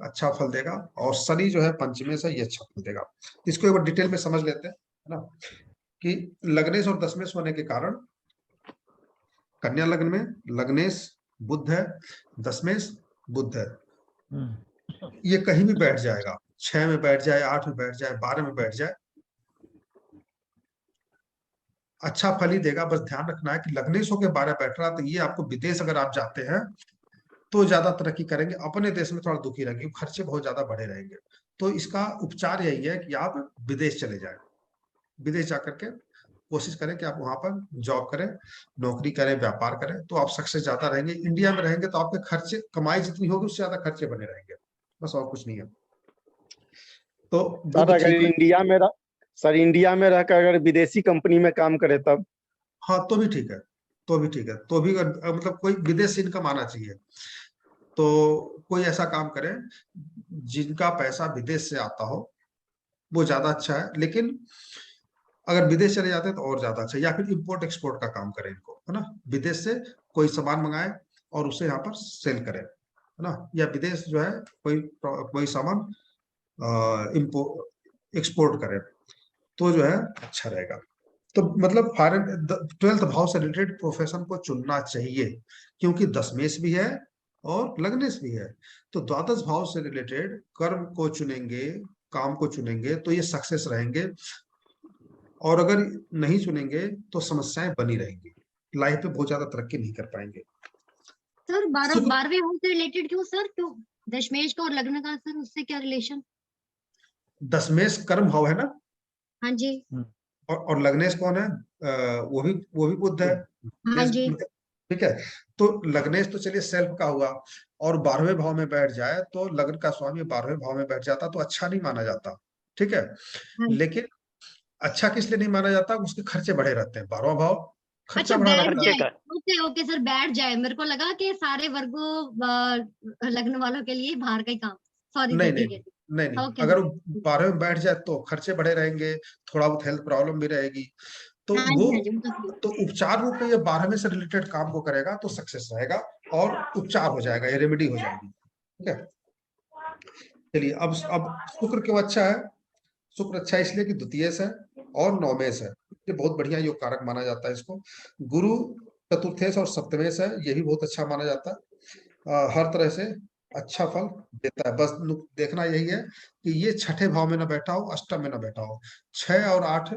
अच्छा फल देगा। और शनि जो है पंचमेश है, ये अच्छा फल देगा। इसको एक बार डिटेल में समझ लेते हैं, है ना, कि लग्नेश और दशमेश होने के कारण कन्या लग्न में लग्नेश बुध है, दशमेश बुध है। ये कहीं भी बैठ जाएगा, 6 में बैठ जाए, 8 में बैठ जाए, 12 में बैठ जाए, अच्छा फल ही देगा। बस ध्यान रखना है कि लग्नेश होकर 12 बैठ रहा, तो ये आपको विदेश अगर आप जाते हैं तो ज्यादा तरक्की करेंगे, अपने देश में थोड़ा दुखी रहेंगे, खर्चे बहुत ज्यादा बढ़े रहेंगे। तो इसका उपचार यही है कि आप विदेश चले जाएं, विदेश जाकर के कोशिश करें कि आप वहां पर जॉब करें, नौकरी करें, व्यापार करें, तो आप सक्सेस ज्यादा रहेंगे। इंडिया में रहेंगे तो आपके खर्चे, कमाई जितनी होगी उससे ज्यादा खर्चे बने रहेंगे, बस और कुछ नहीं है। तो सर अगर इंडिया में रहकर अगर विदेशी कंपनी में काम करे तब? हाँ, तो भी ठीक है, तो भी ठीक है, तो भी मतलब कोई विदेश इनकम आना चाहिए, तो कोई ऐसा काम करें जिनका पैसा विदेश से आता हो, वो ज्यादा अच्छा है। लेकिन अगर विदेश चले जाते हैं तो और ज्यादा अच्छा, या फिर इंपोर्ट एक्सपोर्ट का काम करें इनको। है ना, विदेश से कोई सामान मंगाए और उसे यहाँ पर सेल करे, है ना, या विदेश जो है कोई सामान एक्सपोर्ट करे, तो जो है अच्छा रहेगा। तो मतलब फॉरेन 12th भाव से रिलेटेड प्रोफेशन को चुनना चाहिए, क्योंकि दशमेश भी है और लग्नेश भी है। तो द्वादश भाव से रिलेटेड कर्म को चुनेंगे, काम को चुनेंगे, तो ये सक्सेस रहेंगे। और अगर नहीं चुनेंगे तो समस्याएं बनी रहेंगी, लाइफ पे बहुत ज्यादा तरक्की नहीं कर पाएंगे। सर शुक्र 12वें हाउस से रिलेटेड क्यों सर, क्यों दशमेश का और लग्न का सर, उससे क्या रिलेशन? दशमेश कर्म भाव है ना, हाँ जी। और लग्नेश कौन है? वो भी बुध है। हाँ जी। ठीक है, तो लग्नेश तो चलिए सेल्फ का हुआ, और 12वें भाव में बैठ जाए तो लग्न का स्वामी 12वें भाव में बैठ जाता तो अच्छा नहीं माना जाता। ठीक है, हाँ। लेकिन अच्छा किस लिए नहीं माना जाता? उसके खर्चे बढ़े रहते हैं, 12वां भाव अच्छा खर्चा बढ़ाना बैठ होता खर्चे है। जाए, का ओके ओके सर, बैठ जाए। मेरे को लगा कि सारे वर्गों लग्न वालों के लिए बाहर का ही काम। सॉरी नहीं सर, नहीं ठीक है। नहीं नहीं, ओके अगर सर। वो 12वें में बैठ जाए तो खर्चे बढ़े रहेंगे, थोड़ा बहुत हेल्थ प्रॉब्लम भी रहेगी, तो हाँ वो जी हाँ जी, वो तो तो उपचार रूप में ये 12वें से रिलेटेड काम को करेगा तो सक्सेस रहेगा और उपचार हो जाएगा, ये रेमेडी हो जाएगी। ठीक है, चलिए अब शुक्र क्यों अच्छा है? शुक्र अच्छा है इसलिए कि द्वितीयेश है और नवमेश है, ये बहुत बढ़िया योग कारक माना जाता है इसको। गुरु चतुर्थेश और सप्तमेश है, ये भी बहुत अच्छा माना जाता है। हर तरह से अच्छा फल देता है। बस देखना यही है कि ये छठे भाव में ना बैठा हो, अष्टम में ना बैठा हो। 6 और 8,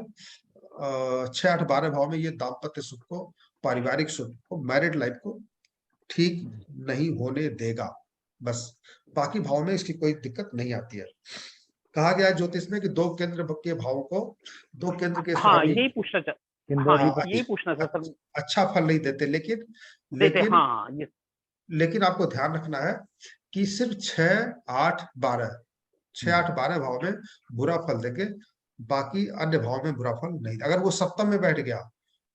6, 8, 12 भाव में ये दाम्पत्य सुख को, पारिवारिक सुख को, मैरिड लाइफ को ठीक नहीं होने देगा। बस बाकी भाव में इसकी कोई दिक्कत नहीं आती है। कहा गया है ज्योतिष में कि 2 केंद्र के भावों को, 2 केंद्र के हाँ स्वामी यही पूछना हाँ यही पूछना था सर। अच्छा फल नहीं देते, लेकिन देते लेकिन हाँ ये लेकिन आपको ध्यान रखना है कि सिर्फ 6, 8, 12, 6, 8, 12 भाव में बुरा फल देके बाकी अन्य भाव में बुरा फल नहीं। अगर वो सप्तम में बैठ गया,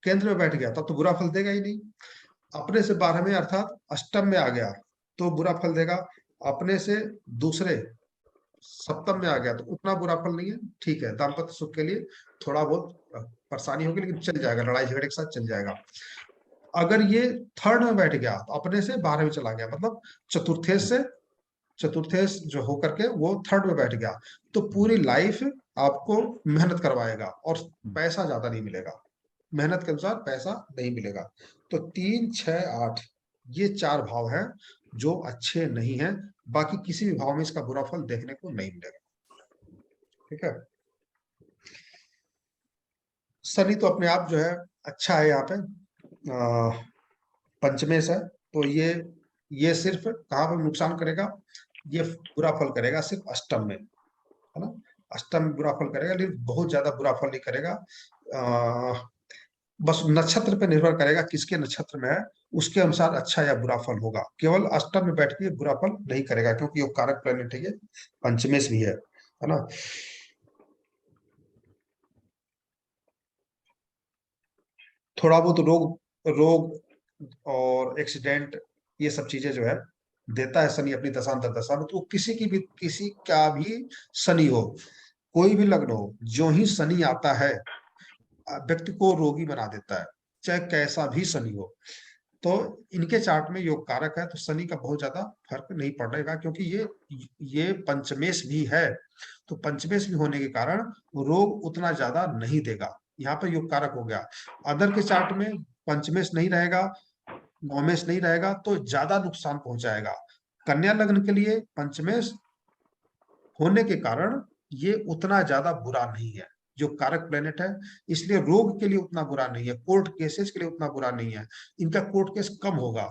केंद्र में बैठ गया, तब तो बुरा फल देगा ही नहीं। अपने से 12वें अर्थात अष्टम में आ गया तो बुरा फल देगा। अपने से दूसरे सप्तम में आ गया तो उतना बुरा फल नहीं है। ठीक है, दाम्पत्य सुख के लिए थोड़ा बहुत परेशानी होगी, लेकिन चल जाएगा, लड़ाई झगड़े के साथ चल जाएगा। अगर ये थर्ड में बैठ गया तो अपने से 12वें चला गया, मतलब चतुर्थेश जो होकर के वो थर्ड में बैठ गया, तो पूरी लाइफ आपको मेहनत करवाएगा और पैसा ज्यादा नहीं मिलेगा, मेहनत के अनुसार पैसा नहीं मिलेगा। तो 3, 6, 8 ये 4 भाव हैं जो अच्छे नहीं हैं। बाकी किसी भी भाव में इसका बुरा फल देखने को नहीं मिलेगा। ठीक है, शनि तो अपने आप जो है अच्छा है, यहाँ पे पंचमेश है, तो ये सिर्फ कहाँ पर नुकसान करेगा? ये बुरा फल करेगा सिर्फ अष्टम में, है ना, अष्टम में बुरा फल करेगा, लेकिन बहुत ज्यादा बुरा फल नहीं करेगा। बस नक्षत्र पे निर्भर करेगा, किसके नक्षत्र में है उसके अनुसार अच्छा या बुरा फल होगा। केवल अष्टम में बैठ के बुरा फल नहीं करेगा, क्योंकि ये कारक प्लेनेट है, ये पंचमेश भी है ना। थोड़ा बहुत रोग रोग और एक्सीडेंट, ये सब चीजें जो है देता है शनि अपनी दशांतर दशा में। तो किसी का भी शनि हो, कोई भी लग्न हो, जो ही शनि आता है व्यक्ति को रोगी बना देता है, चाहे कैसा भी शनि हो। तो इनके चार्ट में योग कारक है, तो शनि का बहुत ज्यादा फर्क नहीं पड़ेगा, क्योंकि ये पंचमेश भी है। तो पंचमेश भी होने के कारण रोग उतना ज्यादा नहीं देगा। यहाँ पर योग कारक हो गया। अदर के चार्ट में पंचमेश नहीं रहेगा, नवमेश नहीं रहेगा, तो ज्यादा नुकसान पहुंचाएगा। कन्या लग्न के लिए पंचमेश होने के कारण ये उतना ज्यादा बुरा नहीं है, जो कारक प्लेनेट है, इसलिए रोग के लिए उतना बुरा नहीं है, कोर्ट केसेस के लिए उतना बुरा नहीं है। इनका कोर्ट केस कम होगा,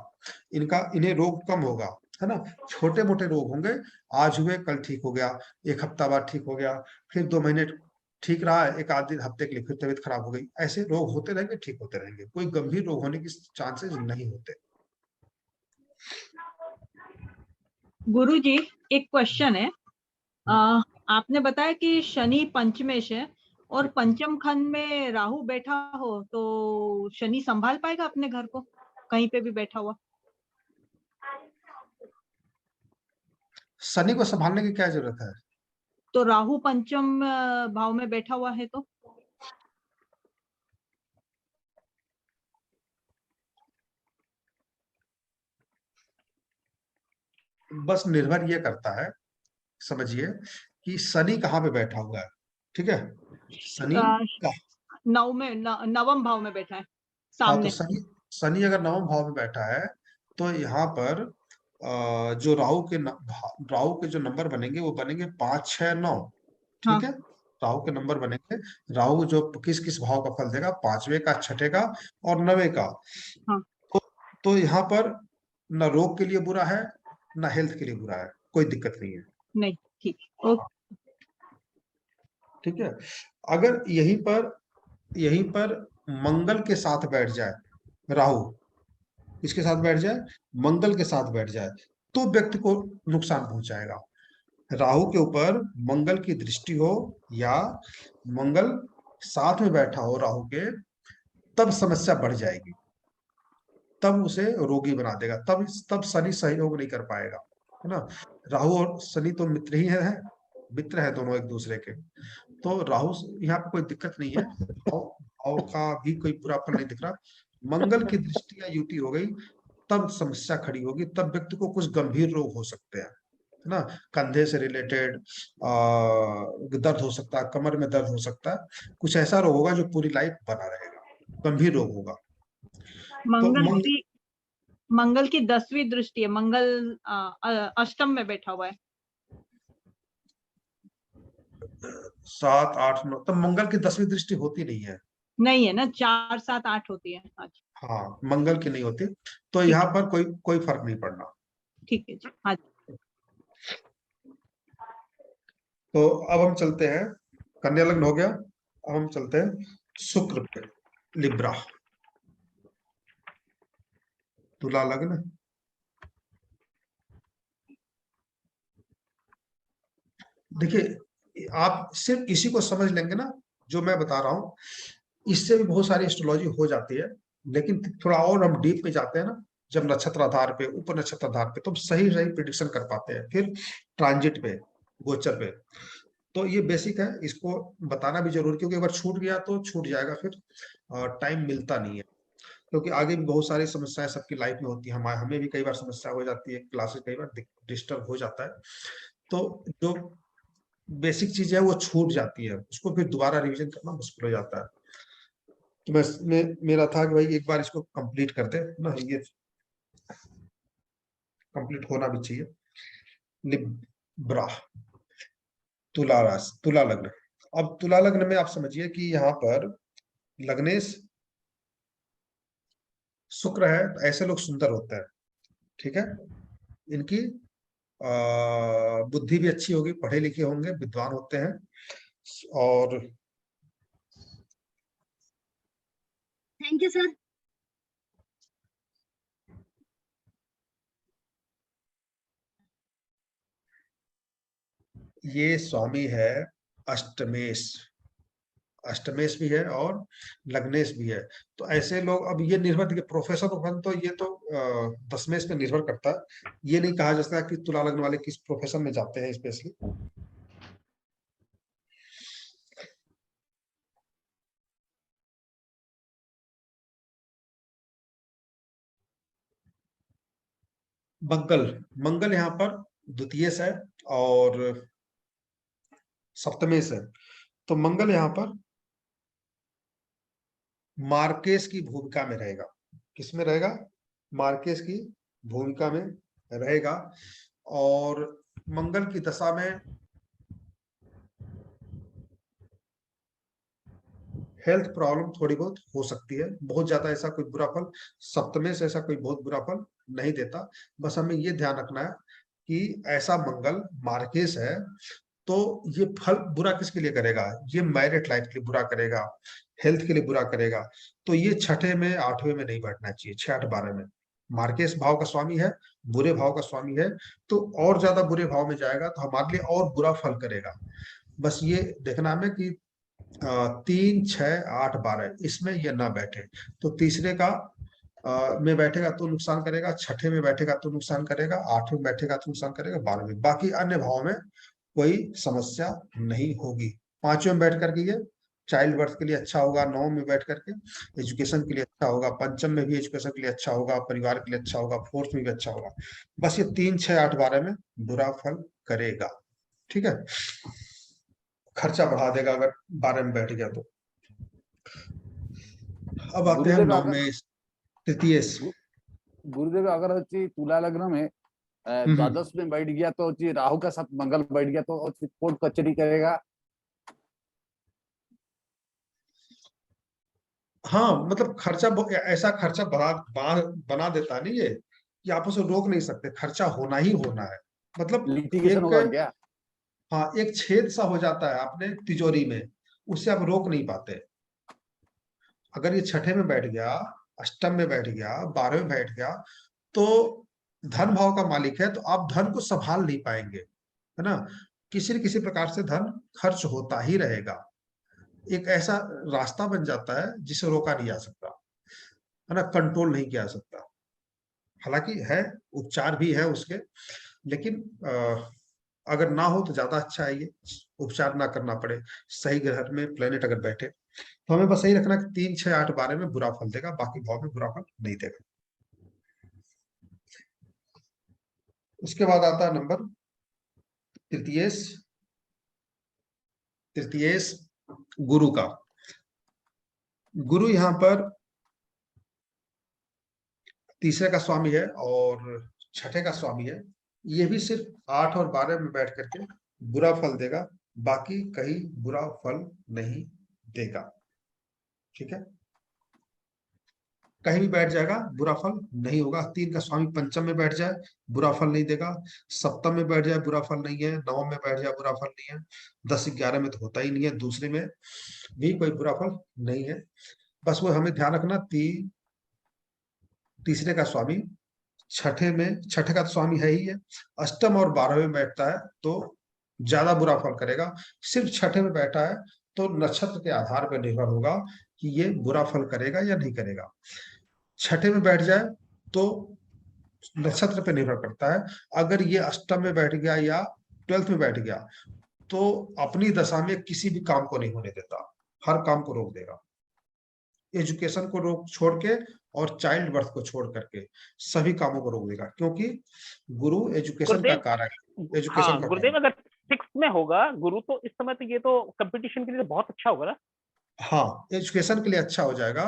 इन्हें रोग कम होगा, है ना। छोटे मोटे रोग होंगे, आज हुए कल ठीक हो गया, एक हफ्ता बाद ठीक हो गया, फिर 2 महीने ठीक रहा, एक आध दिन हफ्ते के लिए फिर तबीयत खराब हो गई, ऐसे रोग होते रहेंगे, ठीक होते रहेंगे, कोई गंभीर रोग होने की चांसेस नहीं होते। गुरुजी एक क्वेश्चन है, आपने बताया कि शनि पंचमेश है और पंचम खंड में राहु बैठा हो तो शनि संभाल पाएगा अपने घर को कहीं पे भी बैठा हुआ? शनि को संभालने की क्या जरूरत है? तो राहु पंचम भाव में बैठा हुआ है तो बस निर्भर ये करता है, समझिए कि शनि कहाँ पे बैठा हुआ है, ठीक है, शनि का, नवम भाव में बैठा है हाँ, तो सामने। शनि अगर नवम भाव में बैठा है तो यहाँ पर जो राहु के जो नंबर बनेंगे वो बनेंगे 5, 6, 9, हाँ। ठीक है, राहु के नंबर बनेंगे। राहु जो किस किस भाव का फल देगा, 5वें का, 6ठे का और 9वें का। हाँ। तो यहाँ पर न रोग के लिए बुरा है न हेल्थ के लिए बुरा है, कोई दिक्कत नहीं है। नहीं, ठीक, ओके। ठीक है, अगर यहीं पर मंगल के साथ बैठ जाए, राहु इसके साथ बैठ जाए, मंगल के साथ बैठ जाए, तो व्यक्ति को नुकसान पहुंचाएगा। राहु के ऊपर मंगल की दृष्टि हो या मंगल साथ में बैठा हो राहु के, तब समस्या बढ़ जाएगी, तब उसे रोगी बना देगा, तब शनि सहयोग नहीं कर पाएगा, है ना। राहु और शनि तो मित्र ही है, मित्र है दोनों एक दूसरे के। तो राहु यहाँ पे कोई दिक्कत नहीं है, राहु का भी कोई बुरा फल नहीं दिख रहा। मंगल की दृष्टि या युति हो गई तब समस्या खड़ी होगी, तब व्यक्ति को कुछ गंभीर रोग हो सकते हैं, है ना, कंधे से रिलेटेड दर्द हो सकता है, कमर में दर्द हो सकता है, कुछ ऐसा रोग होगा जो पूरी लाइफ बना रहेगा, गंभीर रोग होगा। मंगल की 10वीं दृष्टि है, मंगल अष्टम में बैठा हुआ है। 7, 8, 9, तब मंगल की 10वीं दृष्टि होती नहीं है। नहीं है ना, 4, 7, 8 होती है आज। हाँ, मंगल की नहीं होती, तो यहाँ पर कोई फर्क नहीं पड़ना। ठीक है जी, हाँ। तो अब हम चलते हैं, कन्या लग्न हो गया, अब हम चलते हैं शुक्र पे, लिब्रा, तुला लग्न। देखिए, आप सिर्फ इसी को समझ लेंगे ना जो मैं बता रहा हूं, इससे भी बहुत सारी एस्ट्रोलॉजी हो जाती है, लेकिन थोड़ा और हम डीप में जाते हैं ना, जब नक्षत्र आधार पे, उप नक्षत्र आधार पे, तो सही प्रिडिक्शन कर पाते हैं, फिर ट्रांजिट पे, गोचर पे। तो ये बेसिक है, इसको बताना भी जरूरी, क्योंकि अगर छूट गया तो छूट जाएगा, फिर टाइम मिलता नहीं है, क्योंकि आगे भी बहुत सारी समस्याएं सबकी लाइफ में होती है, हमें भी कई बार समस्या हो जाती है, क्लासेस कई बार डिस्टर्ब हो जाता है, तो जो बेसिक चीज है वो छूट जाती है, उसको फिर दोबारा रिवीजन करना मुश्किल हो जाता है। तो मेरा था कि भाई एक बार इसको कंप्लीट कर दे ना, ये कंप्लीट होना भी चाहिए। लिब्रा, तुला राशि, तुला लग्न। अब तुला लग्न में आप समझिए कि यहाँ पर लग्नेश शुक्र है, तो ऐसे लोग सुंदर होते हैं, ठीक है, इनकी बुद्धि भी अच्छी होगी, पढ़े लिखे होंगे, विद्वान होते हैं, और थैंक यू सर। ये स्वामी है अष्टमेश, अष्टमेश भी है और लग्नेश भी है। तो ऐसे लोग, अब ये निर्भर देखिए, प्रोफेशन तो ये तो दशमेश पे निर्भर करता है, ये नहीं कहा जा सकता कि तुला लग्न वाले किस प्रोफेशन में जाते हैं स्पेशली। मंगल यहाँ पर द्वितीयेश है और सप्तमेश है, तो मंगल यहाँ पर मार्केश की भूमिका में रहेगा। किसमें रहेगा? मार्केश की भूमिका में रहेगा, और मंगल की दशा में हेल्थ प्रॉब्लम थोड़ी बहुत हो सकती है, बहुत ज्यादा ऐसा कोई बुरा फल सप्तमेश ऐसा कोई बहुत बुरा फल नहीं देता। बस हमें ये ध्यान रखना है कि ऐसा मंगल मार्केश है, तो ये फल बुरा किसके लिए करेगा? ये मैरिड लाइफ के लिए बुरा करेगा, हेल्थ के लिए बुरा करेगा। तो ये 6ठे में 8वें में नहीं बैठना चाहिए, 6, 8, 12 में। मार्केश भाव का स्वामी है, बुरे भाव का स्वामी है, तो और ज्यादा बुरे भाव में जाएगा तो हमारे लिए और बुरा फल करेगा। बस ये देखना हमें कि 3, 6, 8, 12 इसमें ये ना बैठे, तो तीसरे का में बैठेगा तो नुकसान करेगा, 6ठे में बैठेगा तो नुकसान करेगा, 8वें में बैठेगा तो नुकसान करेगा, 12वें, बाकी अन्य भाव में कोई समस्या नहीं होगी। 5वें में बैठ करके ये चाइल्ड बर्थ के लिए अच्छा होगा, 9 में बैठ करके एजुकेशन के लिए अच्छा होगा, पंचम में भी एजुकेशन के लिए अच्छा होगा, परिवार के लिए अच्छा होगा, फोर्थ में भी अच्छा होगा। बस ये 3, 6, 8, 12 में बुरा फल करेगा। ठीक है, खर्चा बढ़ा देगा अगर 12 में बैठ गया तो। अब आते हैं गुरुदेव 9 अगर में तृतीय। गुरुदेव अगर अच्छी तुला लग्न में द्वादश में बैठ गया तो अच्छी राहु का साथ मंगल बैठ गया तो अच्छी कोर्ट कचहरी करेगा। हाँ, मतलब खर्चा ऐसा खर्चा बना देता नहीं ये कि आप उसे रोक नहीं सकते, खर्चा होना ही होना है। मतलब लिटिगेशन एक, होगा क्या? हाँ, एक छेद सा हो जाता है अपने तिजोरी में, उससे आप रोक नहीं पाते। अगर ये छठे में बैठ गया, अष्टम में बैठ गया, 12वें में बैठ गया, तो धन भाव का मालिक है, तो आप धन को संभाल नहीं पाएंगे, है ना। किसी न किसी प्रकार से धन खर्च होता ही रहेगा। एक ऐसा रास्ता बन जाता है जिसे रोका नहीं जा सकता, है ना, कंट्रोल नहीं किया जा सकता। हालांकि है, उपचार भी है उसके, लेकिन अगर ना हो तो ज्यादा अच्छा है, ये उपचार ना करना पड़े, सही ग्रह में प्लेनेट अगर बैठे तो हमें बस यही रखना कि 3, 6, 8, 12 में बुरा फल देगा, बाकी भाव में बुरा फल नहीं देगा। उसके बाद आता है नंबर तृतीयेश। तृतीयेश गुरु का। गुरु यहाँ पर तीसरे का स्वामी है और छठे का स्वामी है। ये भी सिर्फ 8 और 12 में बैठ करके बुरा फल देगा, बाकी कहीं बुरा फल नहीं देगा। ठीक है, कहीं भी बैठ जाएगा बुरा फल नहीं होगा। 3 का स्वामी पंचम में बैठ जाए बुरा फल नहीं देगा, सप्तम में बैठ जाए बुरा फल नहीं है, नवम में बैठ जाए बुरा फल नहीं है, 10, 11 में तो होता ही नहीं है, दूसरे में भी कोई बुरा फल नहीं है। बस वो हमें ध्यान रखना, तीसरे का स्वामी छठे का तो स्वामी है ही है, अष्टम और 12वें में बैठता है तो ज्यादा बुरा फल करेगा। सिर्फ छठे में बैठा है तो नक्षत्र के आधार पर निर्भर होगा कि ये बुरा फल करेगा या नहीं करेगा। छठे में बैठ जाए तो नक्षत्र पे निर्भर करता है। अगर ये अष्टम में बैठ गया या 12th में बैठ गया तो अपनी दशा में किसी भी काम को नहीं होने देता, हर काम को रोक देगा। एजुकेशन को रोक छोड़ के और चाइल्ड बर्थ को छोड़ करके सभी कामों को रोक देगा, क्योंकि गुरु एजुकेशन का गुरुदेव, कारक है, हाँ एजुकेशन का गुरुदेव, कारक। अगर 6 में होगा गुरु तो इस समय तो ये तो कंपटीशन के लिए बहुत अच्छा होगा ना। हाँ, एजुकेशन के लिए अच्छा हो जाएगा,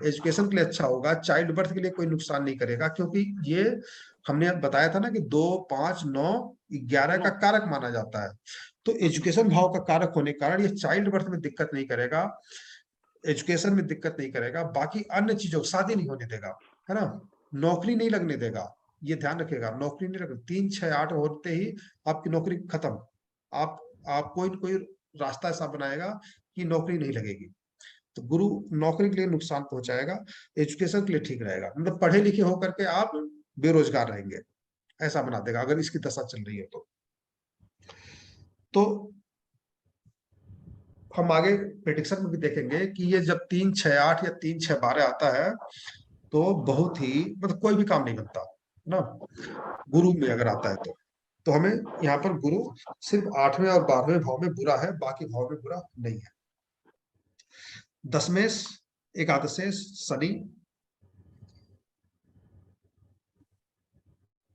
एजुकेशन के लिए अच्छा होगा, चाइल्ड बर्थ के लिए कोई नुकसान नहीं करेगा, क्योंकि ये हमने बताया था ना कि 2, 5, 9, 11 का कारक माना जाता है। तो एजुकेशन भाव का कारक होने के कारण ये चाइल्ड बर्थ में दिक्कत नहीं करेगा, एजुकेशन में दिक्कत नहीं करेगा, बाकी अन्य चीजों, शादी नहीं होने देगा, है ना, नौकरी नहीं लगने देगा। ये ध्यान रखेगा, नौकरी नहीं लगने, 3, 6, 8 होते ही आपकी नौकरी खत्म। आप कोई न कोई रास्ता ऐसा बनाएगा कि नौकरी नहीं लगेगी। तो गुरु नौकरी के लिए नुकसान पहुंचाएगा, एजुकेशन के लिए ठीक रहेगा, मतलब पढ़े लिखे होकर के आप बेरोजगार रहेंगे, ऐसा बना देगा अगर इसकी दशा चल रही है तो हम आगे प्रेडिक्शन में भी देखेंगे कि ये जब 3, 6, 8 या 3, 6, 12 आता है तो बहुत ही, मतलब कोई भी काम नहीं बनता ना, गुरु में अगर आता है तो हमें यहाँ पर गुरु सिर्फ 8वें और 12वें भाव में बुरा है, बाकी भाव में बुरा नहीं है। दशमेश एकादशेश शनि,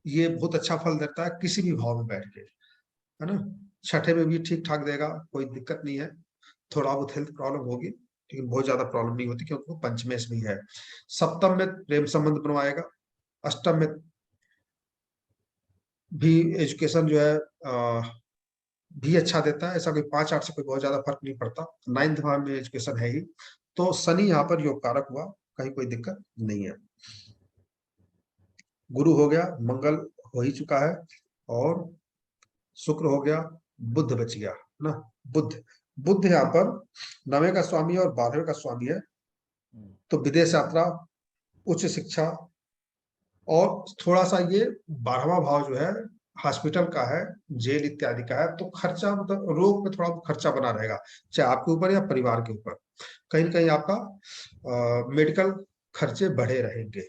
ये बहुत अच्छा फल देता है किसी भी भाव में बैठ के, है ना। छठे में भी ठीक ठाक देगा, कोई दिक्कत नहीं है, थोड़ा बहुत हेल्थ प्रॉब्लम होगी लेकिन बहुत ज्यादा प्रॉब्लम नहीं होती क्योंकि वो पंचमेश भी है। सप्तम में प्रेम संबंध बनवाएगा, अष्टम में भी एजुकेशन जो है भी अच्छा देता है, ऐसा कोई 5, 8 से कोई बहुत ज्यादा फर्क नहीं पड़ता, 9th भाव में एजुकेशन है ही, तो शनि यहाँ पर योग कारक हुआ, कहीं कोई दिक्कत नहीं है। गुरु हो गया, मंगल हो ही चुका है और शुक्र हो गया, बुध बच गया ना। बुध यहाँ पर 9वें का स्वामी और 12वें का स्वामी है, तो विदेश यात्रा, उच्च शिक्षा, और थोड़ा सा ये 12वां भाव जो है हॉस्पिटल का है, जेल इत्यादि का है, तो खर्चा, मतलब रोग में थोड़ा खर्चा बना रहेगा, चाहे आपके ऊपर या परिवार के ऊपर, कहीं न कहीं आपका मेडिकल खर्चे बढ़े रहेंगे,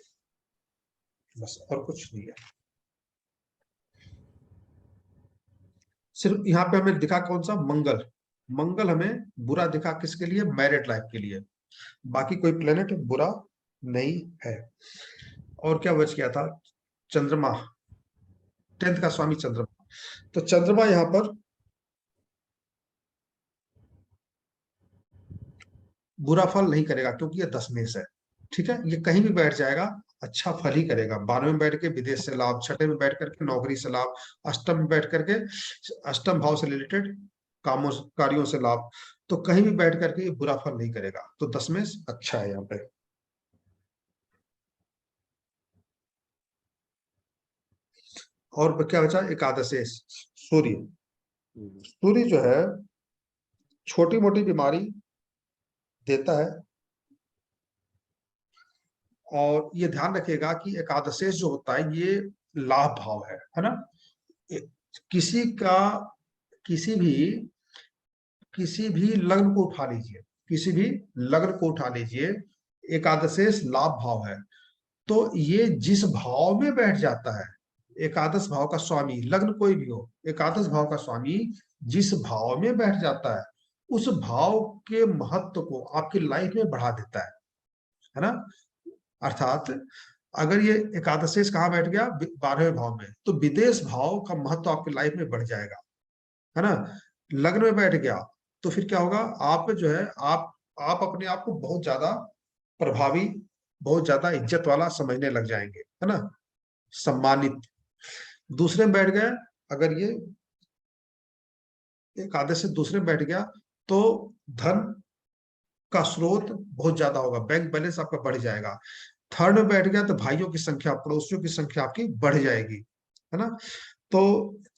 बस और कुछ नहीं है। सिर्फ यहाँ पे हमें दिखा कौन सा, मंगल, मंगल हमें बुरा दिखा किसके लिए? मैरिड लाइफ के लिए। बाकी कोई प्लेनेट बुरा नहीं है। और क्या बच गया था? चंद्रमा, 10th का स्वामी चंद्रमा। तो चंद्रमा यहाँ पर बुरा फल नहीं करेगा क्योंकि ये दशमेश है। ठीक है, ये कहीं भी बैठ जाएगा अच्छा फल ही करेगा। 12वें में बैठ के विदेश से लाभ, 6ठे में बैठ करके नौकरी से लाभ, अष्टम में बैठ करके अष्टम भाव से रिलेटेड कामों कार्यों से लाभ। तो कहीं भी बैठ करके ये बुरा फल नहीं करेगा। तो दशमेश अच्छा है यहाँ पे। और क्या बचा? एकादशेश सूर्य। सूर्य जो है छोटी मोटी बीमारी देता है। और ये ध्यान रखिएगा कि एकादशेश जो होता है ये लाभ भाव है ना। किसी का किसी भी लग्न को उठा लीजिए, किसी भी लग्न को उठा लीजिए, एकादशेश लाभ भाव है। तो ये जिस भाव में बैठ जाता है, एकादश भाव का स्वामी, लग्न कोई भी हो, एकादश भाव का स्वामी जिस भाव में बैठ जाता है उस भाव के महत्व को आपकी लाइफ में बढ़ा देता है ना। अर्थात अगर ये एकादशेश कहाँ बैठ गया? 12वें भाव में, तो विदेश भाव का महत्व आपकी लाइफ में बढ़ जाएगा, है ना। लग्न में बैठ गया तो फिर क्या होगा? आप जो है आप अपने आप को बहुत ज्यादा प्रभावी, बहुत ज्यादा इज्जत वाला समझने लग जाएंगे, है ना, सम्मानित। दूसरे में बैठ गए, अगर ये एकादश से दूसरे में बैठ गया तो धन का स्रोत बहुत ज्यादा होगा, बैंक बैलेंस आपका बढ़ जाएगा। थर्ड में बैठ गया तो भाइयों की संख्या, पड़ोसियों की संख्या आपकी बढ़ जाएगी, है ना। तो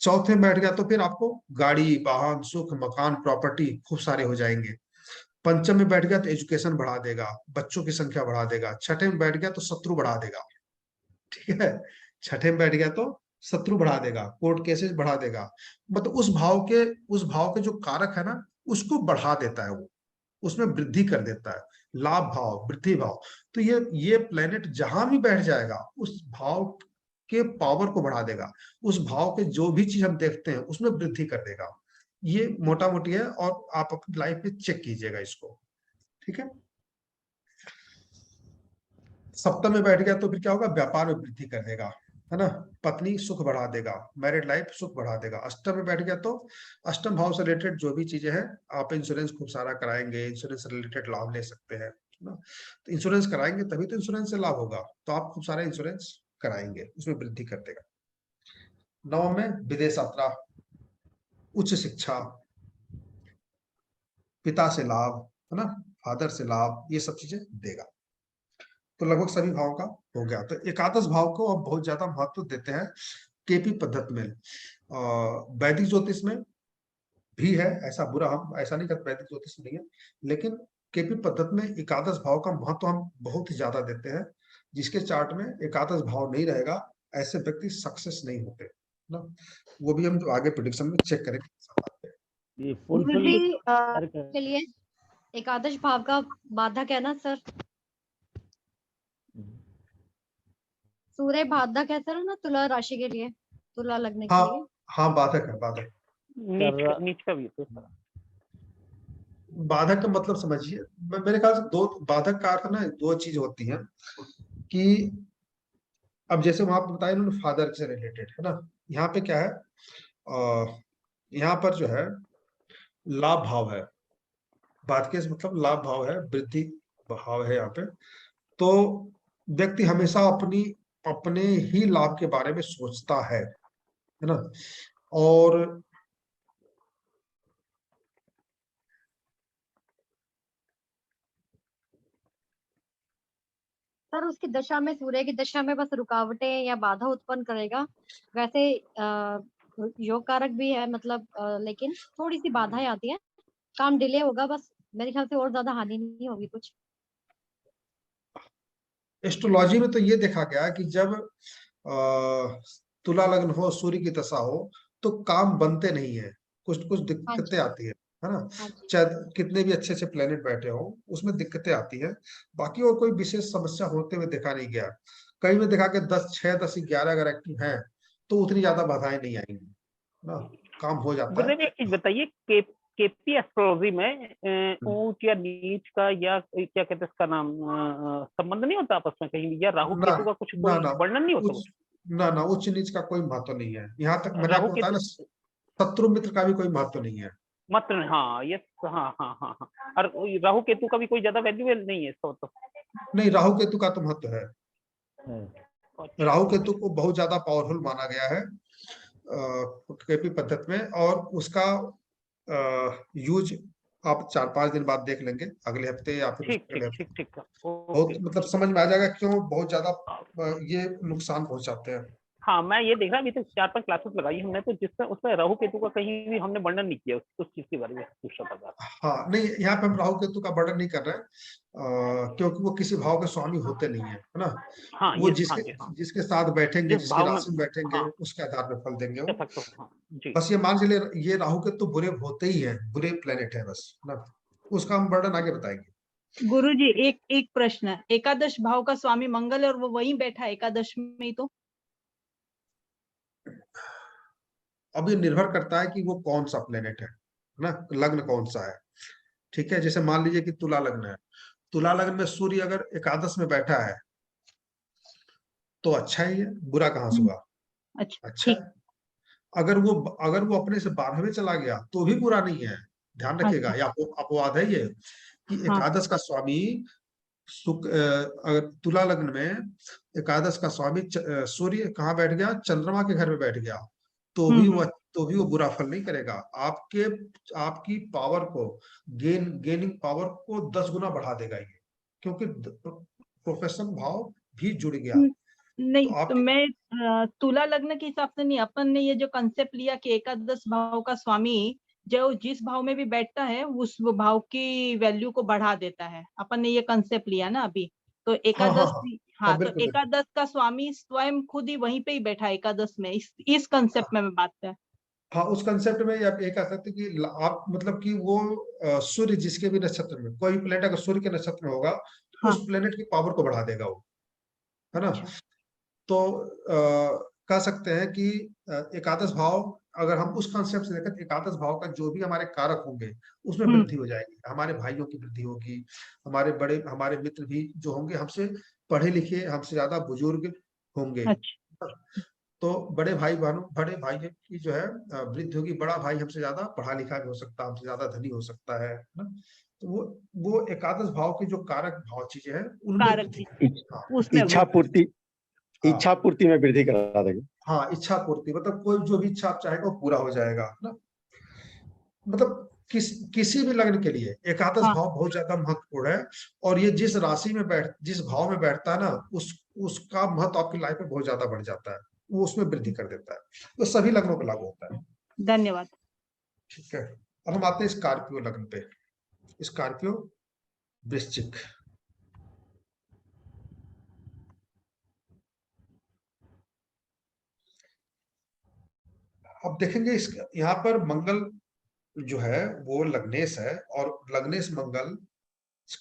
चौथे में बैठ गया तो फिर आपको गाड़ी, वाहन, सुख, मकान, प्रॉपर्टी खूब सारे हो जाएंगे। पंचम में बैठ गया तो एजुकेशन बढ़ा देगा, बच्चों की संख्या बढ़ा देगा। छठे में बैठ गया तो शत्रु बढ़ा देगा, ठीक है। छठे में बैठ गया तो शत्रु बढ़ा देगा, कोर्ट केसेस बढ़ा देगा। मतलब उस भाव के जो कारक है ना उसको बढ़ा देता है, वो उसमें वृद्धि कर देता है, लाभ भाव, वृद्धि भाव। तो ये प्लेनेट जहां भी बैठ जाएगा उस भाव के पावर को बढ़ा देगा, उस भाव के जो भी चीज हम देखते हैं उसमें वृद्धि कर देगा। ये मोटा मोटी है और आप अपनी लाइफ में चेक कीजिएगा इसको, ठीक है। सप्तम में बैठ गया तो फिर क्या होगा? व्यापार में वृद्धि कर देगा, है ना, पत्नी सुख बढ़ा देगा, मैरिड लाइफ सुख बढ़ा देगा। अष्टम में बैठ गया तो अष्टम भाव से रिलेटेड जो भी चीजें हैं, आप इंश्योरेंस खूब सारा कराएंगे, इंश्योरेंस से रिलेटेड लाभ ले सकते हैं ना। तो इंश्योरेंस कराएंगे तभी तो इंश्योरेंस से लाभ होगा, तो आप खूब सारा इंश्योरेंस कराएंगे, उसमें वृद्धि कर देगा। नवम में विदेश यात्रा, उच्च शिक्षा, पिता से लाभ, है ना, फादर से लाभ, ये सब चीजें देगा। तो लगभग सभी भाव का हो गया। तो एकादश भाव को अब बहुत ज्यादा महत्व देते हैं केपी पद्धति में। वैदिक ज्योतिष में भी है, ऐसा बुरा हम ऐसा नहीं कहते वैदिक ज्योतिष में नहीं है, लेकिन केपी पद्धति में एकादश भाव का महत्व हम बहुत ही ज्यादा देते हैं। जिसके चार्ट में एकादश भाव नहीं रहेगा ऐसे व्यक्ति सक्सेस नहीं होते ना। वो भी हम जो आगे प्रेडिक्शन में चेक करेंगे। ये गुरुजी के लिए एकादश भाव का बाधक है ना सर, सूर्य बाधक है सर ना तुला राशि के लिए, तुला लगने के लिए। हाँ बाधक है, बाधक। नीच का भी है तो बाधक का मतलब समझिए, मेरे ख्याल से दो बाधक का अर्थ ना, दो चीज होती हैं कि अब जैसे वहां पर बताया इन्होंने फादर से रिलेटेड, है ना। यहाँ पे क्या है, यहाँ पर जो है लाभ भाव है, बात के मतलब लाभ भाव है, वृद्धि भाव है यहाँ पे। तो व्यक्ति हमेशा अपने ही लाभ के बारे में सोचता है ना। और सर उसकी दशा में, सूर्य की दशा में बस रुकावटें या बाधा उत्पन्न करेगा। वैसे योग कारक भी है मतलब, लेकिन थोड़ी सी बाधाएं आती है, काम डिले होगा बस, मेरे ख्याल से और ज्यादा हानि नहीं होगी कुछ। एस्ट्रोलॉजी में तो ये देखा गया कि जब तुला लग्न हो, सूर्य की दशा हो, तो काम बनते नहीं है, कुछ कुछ दिक्कतें आती है ना। चाहे कितने भी अच्छे अच्छे प्लेनेट बैठे हो उसमें दिक्कतें आती है। बाकी और कोई विशेष समस्या होते हुए देखा नहीं गया। कई में देखा कि 10, 6, 10, 11 अगर एक्टिव हैं तो उतनी ज्यादा बाधाएं नहीं आएंगी ना, काम हो जाता है। बताइए केपी एस्ट्रोलॉजी में ऊंच या नीच का या क्या कहते हैं इसका नाम संबंध नहीं होता आपस में कहीं, या राहु ना केतु का कुछ ना कोई ना वर्णन नहीं होता? ना उच्च नीच का कोई महत्व नहीं है। यहाँ तक मैंने राहु आपको बताया ना, शत्रु मित्र का भी कोई महत्व नहीं है। मात्र, हाँ ये, हाँ हाँ हाँ हाँ, और राहु केतु का भी कोई ज्यादा वैल्यू नहीं है इसका तो? नहीं, राहु केतु का तो महत्व है। अच्छा, राहु केतु को बहुत ज्यादा पावरफुल माना गया है केपी पद्धति में, और उसका यूज आप 4-5 दिन बाद देख लेंगे, अगले हफ्ते या फिर ठीक अगले ठीक हफ्ते। ठीक ठीक, बहुत ओके। मतलब समझ में आ जाएगा क्यों बहुत ज्यादा ये नुकसान पहुंचाते हैं। हाँ मैं ये देख रहा, अभी तक 4-5 क्लासेस लगाई हमने, तो जिसमें उसमें राहु केतु का कहीं भी हमने वर्णन नहीं किया, उस चीज के बारे में पूछ रहा था। हाँ नहीं, यहाँ पे हम राहु केतु का वर्णन नहीं कर रहे हैं क्योंकि वो किसी भाव के स्वामी होते नहीं है, है ना। हाँ वो ये, हाँ जिसके जी, हाँ जिसके साथ बैठेंगे, जिस जिसकी भाव में, राशि में बैठेंगे, हाँ उसके आधार पर फल देंगे कह वो। सकते हो, हाँ जी। बस ये मान के चलिए, ये राहु केतु बुरे होते ही हैं, बुरे प्लेनेट है बस ना, उसका हम वर्णन आगे बताएंगे। गुरुजी एक एक प्रश्न है, एकादश भाव का स्वामी मंगल है और वो वहीं बैठा है एकादश में ही, तो अब ये निर्भर करता है कि वो कौन सा प्लेनेट है ना, लग्न कौन सा है। ठीक है, जैसे मान लीजिए कि तुला लग्न है, तुला लग्न में सूर्य अगर एकादश में बैठा है तो अच्छा ही है, बुरा कहाँ से हुआ, अच्छा अच्छा ठीक। है। अगर वो अपने से 12वें चला गया तो भी बुरा नहीं है, ध्यान रखिएगा। अच्छा, या अपवाद है ये कि हाँ एकादश का स्वामी अगर तुला लग्न में एकादश का स्वामी सूर्य कहाँ बैठ गया, चंद्रमा के घर में बैठ गया, हम्म। तो भी वो बुरा फल नहीं करेगा। आपकी पावर को, गेनिंग पावर को 10 गुना बढ़ा देगा ये, क्योंकि प्रोफेशन भाव भी जुड़ गया। तो नहीं तो आप मैं तुला लग्न के हिसाब से नहीं, अपन ने ये जो कंसेप्ट लिया कि एकादश भाव का स्वामी जो जिस भाव में भी बैठता है उस भाव की वैल्यू को बढ़ा देता है, अपन ने ये कंसेप्ट लिया ना अभी। तो हाँ हाँ एकादश, हाँ हाँ, हाँ तो बिल्कुल बिल्कुल। एकादश का स्वामी स्वयं खुद ही वहीं पे ही बैठा है एकादश में, इस कंसेप्ट में मैं बात कर। हाँ, उस कंसेप्ट में आप ये कह सकते हैं कि आप मतलब कि वो सूर्य जिसके भी नक्षत्र में, कोई भी प्लेनेट अगर सूर्य के नक्षत्र में होगा तो हाँ उस प्लेनेट की पावर को बढ़ा देगा वो, है ना। अच्छा। तो कह सकते हैं कि एकादश भाव, अगर हम उस कंसेप्ट से देखें, एकादश भाव का जो भी हमारे कारक होंगे उसमें वृद्धि हो जाएगी, हमारे भाइयों की वृद्धि होगी, हमारे मित्र भी जो होंगे हमसे पढ़े लिखे, हमसे ज्यादा बुजुर्ग होंगे। अच्छा तो बड़े भाई की जो है वृद्धि होगी, बड़ा भाई हमसे ज्यादा पढ़ा लिखा भी हो सकता है, हमसे ज्यादा धनी हो सकता है ना। तो वो एकादश भाव की जो कारक भाव चीजें हैं उनमें कारक वृद्धि। हाँ उसमें इच्छा पूर्ति, हाँ इच्छा पूर्ति में वृद्धि करा देंगे। हाँ, इच्छा पूर्ति मतलब कोई जो भी इच्छा आप चाहेगा वो पूरा हो जाएगा ना। मतलब किसी भी लग्न के लिए एकादश हाँ भाव बहुत ज्यादा महत्वपूर्ण है, और ये जिस भाव में बैठता है ना, उसका महत्व आपकी लाइफ में बहुत ज्यादा बढ़ जाता है, वो उसमें वृद्धि कर देता है। तो सभी लग्नों पर लागू होता है। धन्यवाद। ठीक है, अब हम आते हैं स्कॉर्पियो लग्न पे। स्कॉर्पियो वृश्चिक, अब देखेंगे यहाँ पर मंगल जो है वो लग्नेश है, और लग्नेश मंगल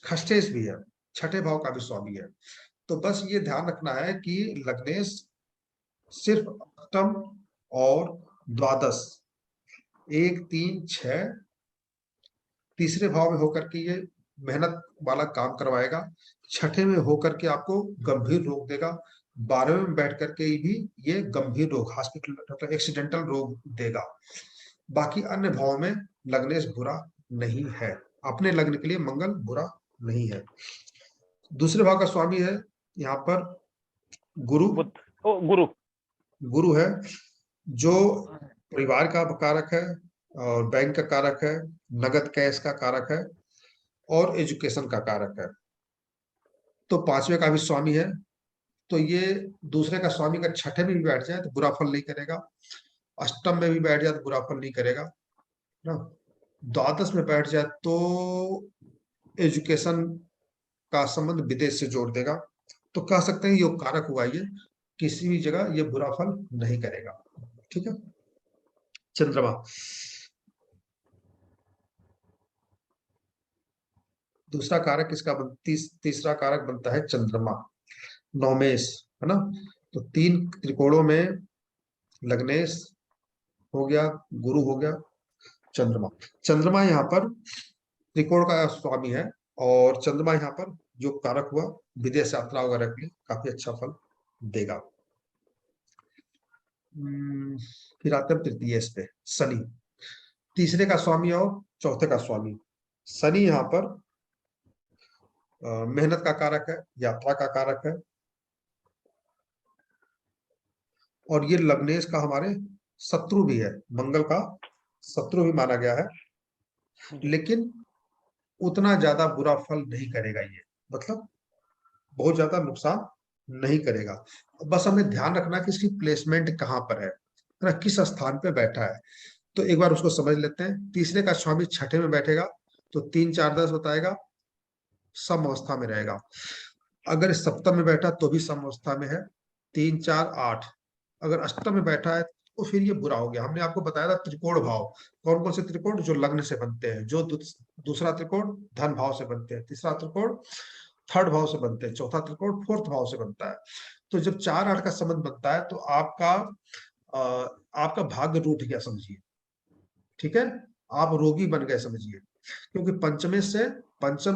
खष्टेश भी है, छठे भाव का भी स्वामी है। तो बस ये ध्यान रखना है कि लग्नेश सिर्फ अष्टम और द्वादश, 1, 3, 6 तीसरे भाव में होकर के ये मेहनत वाला काम करवाएगा, छठे में होकर के आपको गंभीर रोग देगा, 12वें में बैठ करके भी ये गंभीर रोग, हॉस्पिटल मतलब एक्सीडेंटल रोग देगा। बाकी अन्य भाव में लग्नेश बुरा नहीं है, अपने लग्न के लिए मंगल बुरा नहीं है। दूसरे भाव का स्वामी है यहाँ पर गुरु, गुरु है जो परिवार का कारक है, और बैंक का कारक है, नगद कैश का कारक है, और एजुकेशन का कारक है। तो 5वें का भी स्वामी है, तो ये दूसरे का स्वामी का छठे में भी बैठ जाए तो बुरा फल नहीं करेगा, अष्टम में भी बैठ जाए तो बुरा फल नहीं करेगा ना, द्वादश में बैठ जाए तो एजुकेशन का संबंध विदेश से जोड़ देगा। तो कह सकते हैं ये कारक हुआ, ये किसी भी जगह ये बुरा फल नहीं करेगा। ठीक है, चंद्रमा, दूसरा कारक किसका तीसरा कारक बनता है चंद्रमा, नौमेश, है ना। तो 3 त्रिकोणों में लग्नेश हो गया, गुरु हो गया, चंद्रमा। चंद्रमा यहाँ पर त्रिकोण का स्वामी है, और चंद्रमा यहाँ पर जो कारक हुआ विदेश यात्रा वगैरह के लिए काफी अच्छा फल देगा। फिर आते हैं तृतीय इस पे, शनि। तीसरे का स्वामी और चौथे का स्वामी। शनि यहाँ पर मेहनत का कारक है, यात्रा का कारक है, और ये लग्नेश का हमारे शत्रु भी है, मंगल का शत्रु भी माना गया है, लेकिन उतना ज्यादा बुरा फल नहीं करेगा ये, मतलब बहुत ज्यादा नुकसान नहीं करेगा। बस हमें ध्यान रखना कि इसकी प्लेसमेंट कहाँ पर है ना, किस स्थान पे बैठा है। तो एक बार उसको समझ लेते हैं। तीसरे का स्वामी छठे में बैठेगा तो 3 4 10 बताएगा, सम अवस्था में रहेगा। अगर सप्तम में बैठा तो भी सम अवस्था में है, 3 4 8। अगर अष्टम में बैठा है तो फिर ये बुरा हो गया। हमने आपको बताया था त्रिकोण भाव, कौन कौन से त्रिकोण जो लग्न से बनते हैं, जो दूसरा त्रिकोण धन भाव से बनते हैं, तीसरा त्रिकोण थर्ड भाव से बनते हैं, चौथा त्रिकोण फोर्थ भाव से बनता है। तो जब 4 8 का संबंध बनता है तो आपका भाग्य टूट गया समझिए, ठीक है, आप रोगी बन गए समझिए, क्योंकि पंचम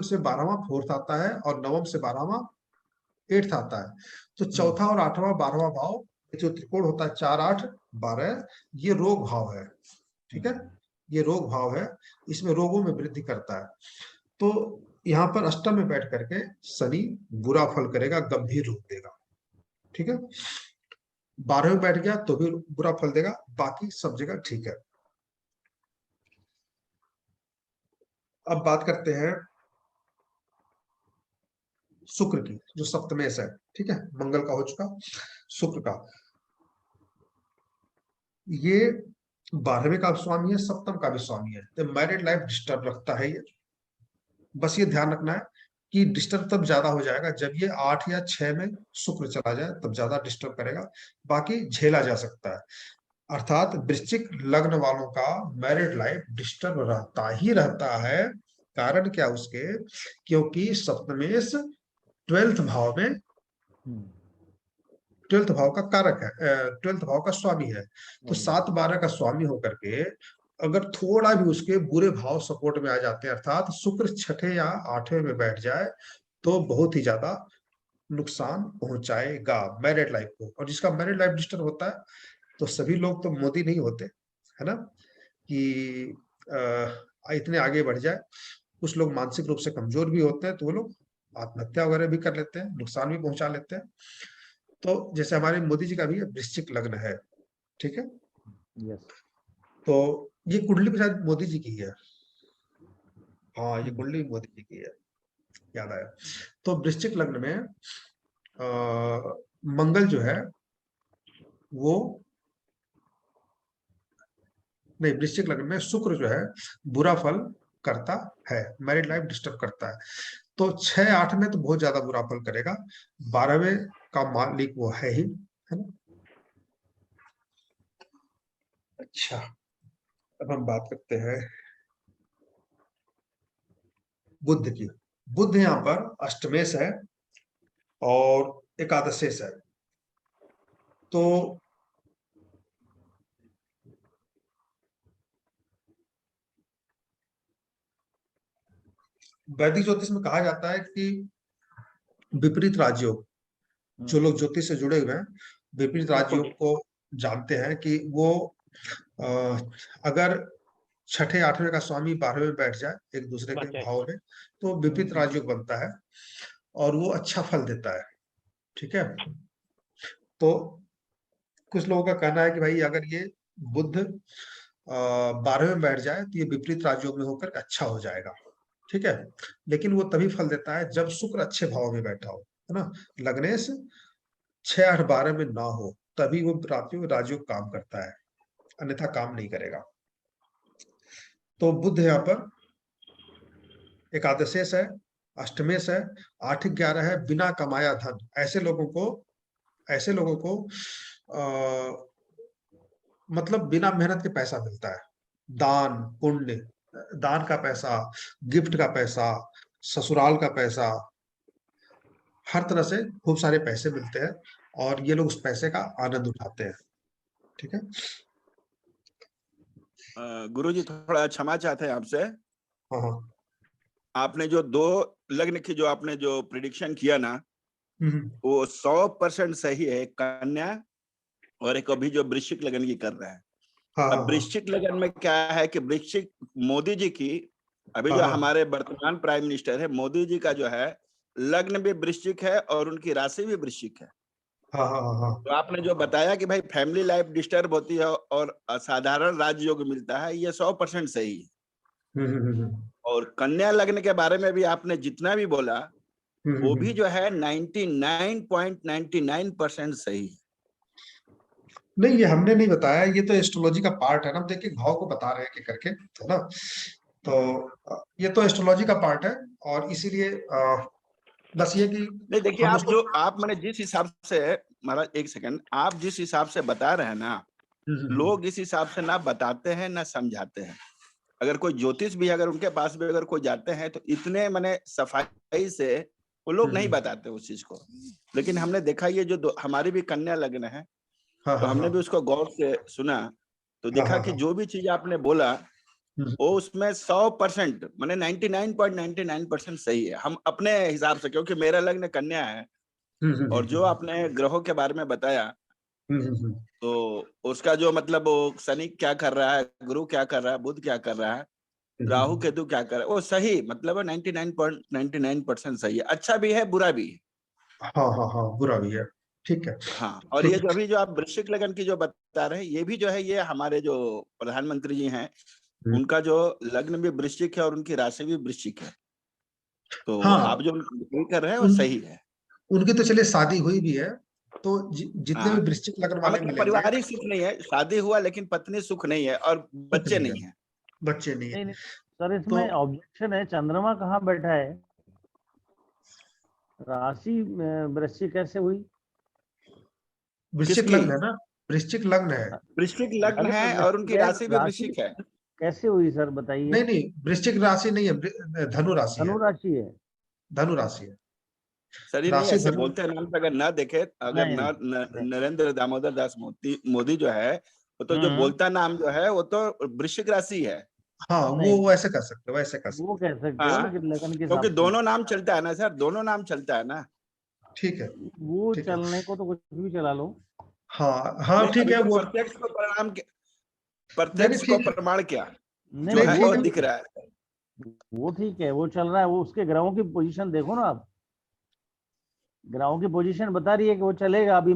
से 12वां फोर्थ आता है और नवम से 12वां एट्थ आता है। तो चौथा और 8वां 12वां भाव जो त्रिकोण होता है 4 8 12, ये रोग भाव है, ठीक है, ये रोग भाव है, इसमें रोगों में वृद्धि करता है। तो यहाँ पर अष्टम में बैठ करके शनि बुरा फल करेगा, गंभीर रोग देगा, ठीक है। 12वें में बैठ गया तो भी बुरा फल देगा, बाकी सब जगह ठीक है। अब बात करते हैं शुक्र की, जो सप्तमेश है, ठीक है, मंगल का हो चुका, शुक्र का ये 12वें का स्वामी है, सप्तम का भी स्वामी है, तो मैरिड लाइफ डिस्टर्ब रखता है ये। बस ये ध्यान रखना है कि डिस्टर्ब तब ज्यादा हो जाएगा जब ये 8 या 6 में शुक्र चला जाए, तब ज्यादा डिस्टर्ब करेगा, बाकी झेला जा सकता है। अर्थात वृश्चिक लग्न वालों का मैरिड लाइफ डिस्टर्ब रहता ही रहता है। कारण क्या उसके, क्योंकि सप्तमेश 12th भाव में 12th भाव का कारक है, 12th भाव का स्वामी है। तो 7 12 का स्वामी होकर के अगर थोड़ा भी उसके बुरे भाव सपोर्ट में आ जाते हैं, अर्थात शुक्र छठे या 8वें में बैठ जाए, तो बहुत ही ज्यादा नुकसान पहुंचाएगा मैरिड लाइफ को। और जिसका मैरिड लाइफ डिस्टर्ब होता है, तो सभी लोग तो मोदी नहीं होते, है ना, कि इतने आगे बढ़ जाए। कुछ लोग मानसिक रूप से कमजोर भी होते हैं, तो वो लोग आत्महत्या वगैरह भी कर लेते हैं, नुकसान भी पहुंचा लेते हैं। तो जैसे हमारे मोदी जी का भी वृश्चिक लग्न है, ठीक है, तो ये कुंडली भी शायद मोदी जी की है, हाँ ये कुंडली मोदी जी की है, याद आया। तो वृश्चिक लग्न में मंगल जो है वो, नहीं, वृश्चिक लग्न में शुक्र जो है बुरा फल करता है, मैरिड लाइफ डिस्टर्ब करता है। तो 6 8 में तो बहुत ज्यादा बुरा फल करेगा, 12वें का मालिक वो है ही, है ना। अच्छा, अब हम बात करते हैं बुध की। बुध यहाँ पर अष्टमेश है और एकादशेश है। तो वैदिक ज्योतिष में कहा जाता है कि विपरीत राजयोग, जो लोग ज्योतिष से जुड़े हुए हैं विपरीत राजयोग को जानते हैं कि वो अगर छठे 8वें का स्वामी 12वें में बैठ जाए एक दूसरे के भाव में, तो विपरीत राजयोग बनता है और वो अच्छा फल देता है, ठीक है। तो कुछ लोगों का कहना है कि भाई अगर ये बुध 12वें में बैठ जाए तो ये विपरीत राजयोग में होकर अच्छा हो जाएगा, ठीक है। लेकिन वो तभी फल देता है जब शुक्र अच्छे भाव में बैठा हो, है ना, लग्नेश 6 8 12 में ना हो, तभी वो राजयोग काम करता है, अन्यथा काम नहीं करेगा। तो बुध यहाँ पर एकादशेश है, अष्टमेश है, 8 11 है, बिना कमाया धन। ऐसे लोगों को मतलब बिना मेहनत के पैसा मिलता है, दान पुण्य, दान का पैसा, गिफ्ट का पैसा, ससुराल का पैसा, हर तरह से खूब सारे पैसे मिलते हैं और ये लोग उस पैसे का आनंद उठाते हैं, ठीक है। गुरुजी थोड़ा क्षमा चाहते हैं आपसे। हाँ हाँ। आपने जो 2 लग्न की जो आपने जो प्रिडिक्शन किया ना, हम्म, वो 100% सही है। कन्या और एक अभी जो वृश्चिक लगन की कर रहा है। हाँ अब हाँ वृश्चिक लगन में क्या है कि वृश्चिक मोदी जी की अभी हाँ जो हाँ हमारे वर्तमान प्राइम मिनिस्टर है, मोदी जी का जो है लग्न भी वृश्चिक है और उनकी राशि भी वृश्चिक है। हाँ हाँ हाँ हाँ। तो आपने जो बताया कि भाई फैमिली लाइफ डिस्टर्ब होती है और असाधारण राजयोग मिलता है, ये 100% सही है। और कन्या लग्न के बारे में भी आपने जितना भी बोला, वो भी जो है 99.99% सही है। नहीं, ये हमने नहीं बताया, ये तो एस्ट्रोलॉजी का पार्ट है ना। देखिए भाव को बता रहे हैं कि करके, है ना। तो ये तो एस्ट्रोलॉजी का पार्ट है, और इसीलिए बस ये कि नहीं देखिए, हम आप उसको जो आप मैंने जिस हिसाब से, महाराज एक सेकंड, आप जिस हिसाब से बता रहे हैं ना, लोग इस हिसाब से ना बताते हैं ना समझाते हैं। अगर कोई ज्योतिष भी अगर उनके पास भी अगर कोई जाते हैं तो इतने मैंने सफाई से वो लोग नहीं बताते उस चीज को। लेकिन हमने देखा ये जो हमारी भी कन्या लग्न है, हाँ तो हाँ हमने हाँ भी उसको गौर से सुना, तो हाँ देखा हाँ कि हाँ जो भी चीज आपने बोला वो उसमें 100% मैंने 99.99% सही है। हम अपने हिसाब से, क्योंकि मेरा लग्न कन्या है, और जो आपने ग्रहों के बारे में बताया, तो उसका जो मतलब वो शनि क्या कर रहा है, गुरु क्या कर रहा है, बुध क्या कर रहा है, राहु केतु क्या कर रहा है, वो सही मतलब 99.99% सही है। अच्छा भी है, बुरा भी है। हाँ हाँ हाँ, बुरा भी है। ठीक है। हाँ, और ठीक ये है। जो अभी जो आप वृश्चिक लगन की जो बता रहे हैं, ये भी जो है, ये हमारे जो प्रधानमंत्री जी हैं, उनका जो लग्न भी वृश्चिक है और उनकी राशि भी वृश्चिक है। तो हाँ, आप जो कर रहे हैं वो उन सही है। उनकी तो चलिए शादी हुई भी है। तो जितने हाँ भी वृश्चिक लग्न वाले मतलब मिलेंगे, पारिवारिक सुख नहीं है, शादी हुआ लेकिन पत्नी सुख नहीं है और सुख बच्चे नहीं है, नहीं है। बच्चे नहीं है। नहीं नहीं सर, तो इसमें ऑब्जेक्शन है, चंद्रमा कहाँ बैठा है, राशि वृश्चिक कैसे हुई? वृश्चिक किसकी? लग्न है ना, वृश्चिक लग्न है। वृश्चिक लग्न अरे है और उनकी वृश्चिक है, राशि भी राशि वृश्चिक है। कैसे हुई सर बताइए? नहीं नहीं, वृश्चिक राशि नहीं है, धनु राशि है। धनु राशि है। धनु राशि है। सर ये नहीं राशि ऐसे धनु। बोलते हैं नाम पे, अगर ना देखे, अगर नहीं ना नहीं। नरेंद्र दामोदर दास मोदी जो है, वो तो जो हम्म। बोलता नाम जो है वो तो वृश्चिक राशि है। हाँ, नहीं वो ऐसे कर सकते हो, वैसे कर वो सकते कह सकते हो, हाँ, लेकिन लगन के क्योंकि हिसाब से नहीं। दोनों नाम चलता है ना सर, दोनों नाम चलता है ना। हो। ठीक है। वो ठीक है। चलने को तो कुछ भी चला लो। हाँ हाँ, नहीं, ठीक अभी है तो वो। प्रत्यक्ष नहीं को ठीक है। प्रमाण क्या नहीं जो नहीं है वो ठीक वो है। दिख रहा है। वो ठीक है, वो चल रहा है, वो उसके ग्रहों की पोजीशन देखो ना आप, ग्रहों की पोजीशन बता रही है कि वो चलेगा। अभी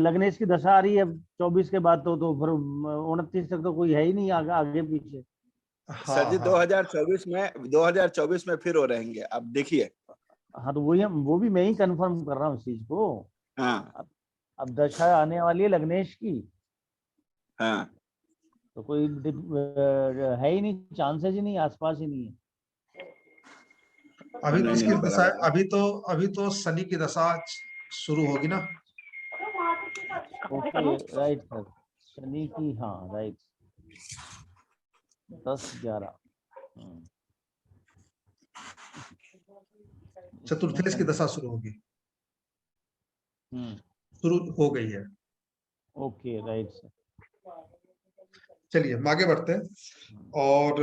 लग्नेश की दशा आ रही है 24 के बाद, तो फिर 29 तक तो कोई है ही नहीं आगे आगे पीछे। हाँ सर जी हाँ 2024 में फिर हो रहेंगे, अब देखिए। हाँ तो वो भी मैं ही कंफर्म कर रहा हूँ इस चीज को। हाँ अब दशा आने वाली है लग्नेश की, हाँ, तो कोई है ही नहीं, चांसेस ही नहीं, आसपास ही नहीं है। अभी तो नहीं इसकी नहीं, दशा, बराबर है। अभी तो शनि की दशा शुरू होगी ना। ओके राइट सर, शनि की, हाँ राइट, 10-11। चतुर्थेश की दशा शुरू होगी, शुरू हो गई है। Okay right sir. चलिए हम आगे बढ़ते हैं, और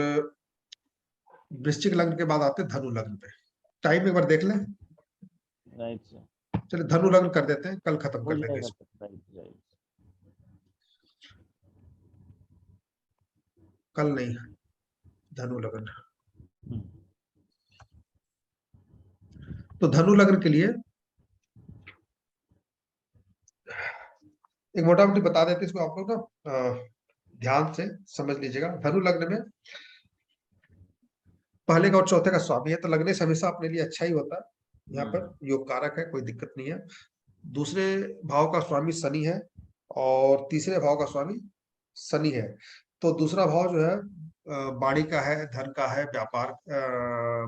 वृश्चिक लग्न के बाद आते हैं धनु लग्न पे। टाइम एक बार देख लें। राइट सर, चलिए धनु लग्न कर देते हैं, कल खत्म हो कर देंगे जाएगा इसको। Sir, right right. कल नहीं, धनु लग्न। तो धनु लग्न के लिए एक मोटा मोटी बता देते हैं इसको आप लोग ना, ध्यान से समझ लीजिएगा। धनु लग्न में पहले का और चौथे का स्वामी है, तो लग्नेश हमेशा अपने लिए अच्छा ही होता है। यहाँ पर योग कारक है, कोई दिक्कत नहीं है। दूसरे भाव का स्वामी शनि है, और तीसरे भाव का स्वामी शनि है। तो दूसरा भाव जो है वाणी का है, धन का है, व्यापार,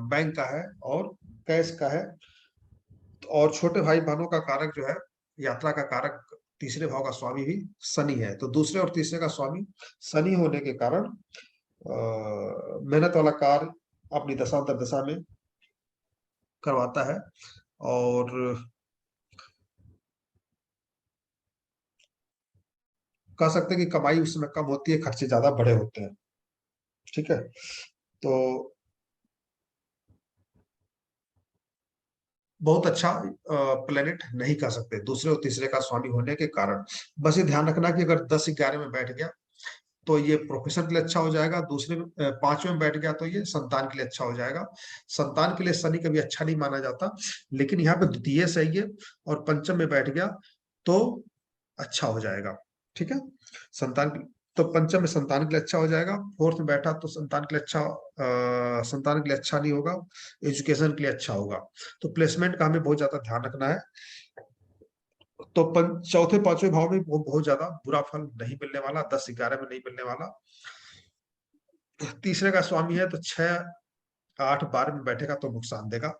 बैंक का है, और कैश का है। और छोटे भाई बहनों का कारक जो है, यात्रा का कारक, तीसरे भाव का स्वामी भी शनि है। तो दूसरे और तीसरे का स्वामी शनि होने के कारण मेहनत वाला कार्य अपनी दशा में करवाता है। और कह सकते हैं कि कमाई उस समय कम होती है, खर्चे ज्यादा बड़े होते हैं। ठीक है, तो बहुत अच्छा प्लेनेट नहीं कह सकते दूसरे और तीसरे का स्वामी होने के कारण। बस ये ध्यान रखना कि अगर 10-11 में बैठ गया तो ये प्रोफेशन के लिए अच्छा हो जाएगा, दूसरे में 5वें में बैठ गया तो ये संतान के लिए अच्छा हो जाएगा। संतान के लिए शनि कभी अच्छा नहीं माना जाता, लेकिन यहाँ पे द्वितीय सही है और पंचम में बैठ गया तो अच्छा हो जाएगा। ठीक है, संतान तो पंचम में संतान के लिए अच्छा हो जाएगा, फोर्थ में बैठा तो संतान के लिए संतान के लिए अच्छा नहीं होगा, एजुकेशन के लिए अच्छा होगा। तो प्लेसमेंट का हमें बहुत ज्यादा ध्यान रखना है। तो चौथे पांचवें भाव में बहुत ज्यादा बुरा फल नहीं मिलने वाला, 10-11 में नहीं मिलने वाला। तीसरे का स्वामी है तो 6-8-12 में बैठेगा तो नुकसान देगा,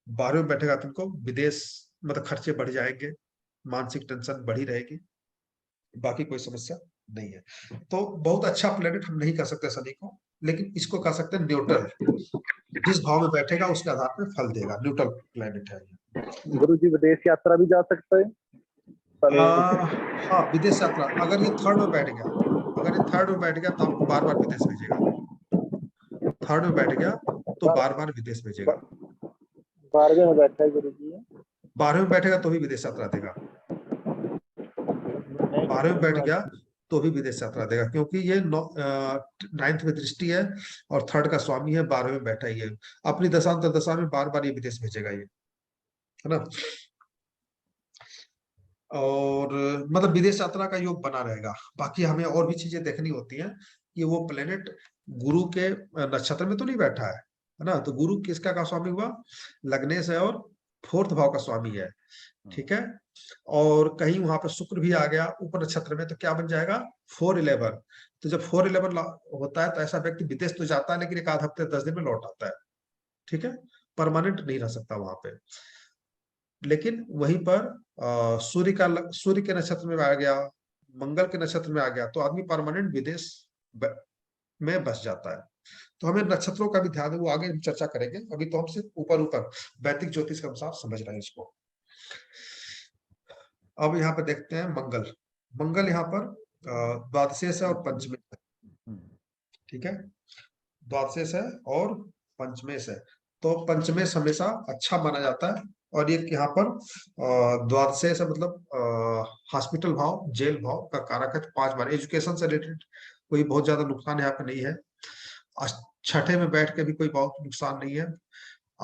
12वें में बैठेगा तो इनको विदेश मतलब खर्चे बढ़ जाएंगे, मानसिक टेंशन बढ़ी रहेगी, बाकी कोई समस्या नहीं है। तो बहुत अच्छा प्लेनेट हम नहीं कह सकते शनि को, लेकिन इसको कह सकते हैं न्यूट्रल, जिस भाव में बैठेगा उसके आधार पर फल देगा, न्यूट्रल प्लेनेट है। गुरु जी विदेश यात्रा भी जा सकते हैं? हाँ, विदेश यात्रा अगर ये थर्ड में बैठ गया, अगर ये थर्ड में बैठ गया तो आपको बार बार विदेश भेजेगा, थर्ड में बैठ गया तो बार बार विदेश भेजेगा। 12वें में बैठा है गुरु जी, 12वें में बैठेगा तो भी विदेश यात्रा देगा, 12वें में बैठ गया तो भी विदेश यात्रा देगा, क्योंकि ये 9th में दृष्टि है और थर्ड का स्वामी है, 12वें में बैठा ही है। अपनी दशांतर दशा में बार बार ये विदेश भेजेगा, ये है ना। और मतलब विदेश यात्रा का योग बना रहेगा। बाकी हमें और भी चीजें देखनी होती हैं कि वो प्लेनेट गुरु के नक्षत्र में तो नहीं बैठा है ना, तो गुरु किसका का स्वामी हुआ, लग्नेश है और 4th भाव का स्वामी है। ठीक है, और कहीं वहां पर शुक्र भी आ गया ऊपर नक्षत्र में तो क्या बन जाएगा 4-11। तो जब 4-11 होता है तो ऐसा व्यक्ति विदेश तो जाता है लेकिन एक आध हफ्ते 10 दिन में लौट आता है। ठीक है, परमानेंट नहीं रह सकता वहां पे। लेकिन वहीं पर सूर्य के नक्षत्र में आ गया, मंगल के नक्षत्र में आ गया तो आदमी परमानेंट विदेश में बस जाता है। तो हमें नक्षत्रों का भी ध्यान है, वो आगे हम चर्चा करेंगे, अभी तो हम सिर्फ ऊपर वैदिक ज्योतिष के अनुसार समझ रहे हैं इसको। अब यहाँ पे देखते हैं मंगल यहाँ पर द्वादशेष है और पंचमेश है। ठीक है, द्वादशेष है और पंचमेश है, तो पंचमेश हमेशा अच्छा माना जाता है। और ये यहाँ पर द्वादशेष मतलब हॉस्पिटल भाव, जेल भाव का कारक है, 5 बार एजुकेशन से रिलेटेड कोई बहुत ज्यादा नुकसान यहाँ पे नहीं है। 6ठे में बैठ के भी कोई बहुत नुकसान नहीं है।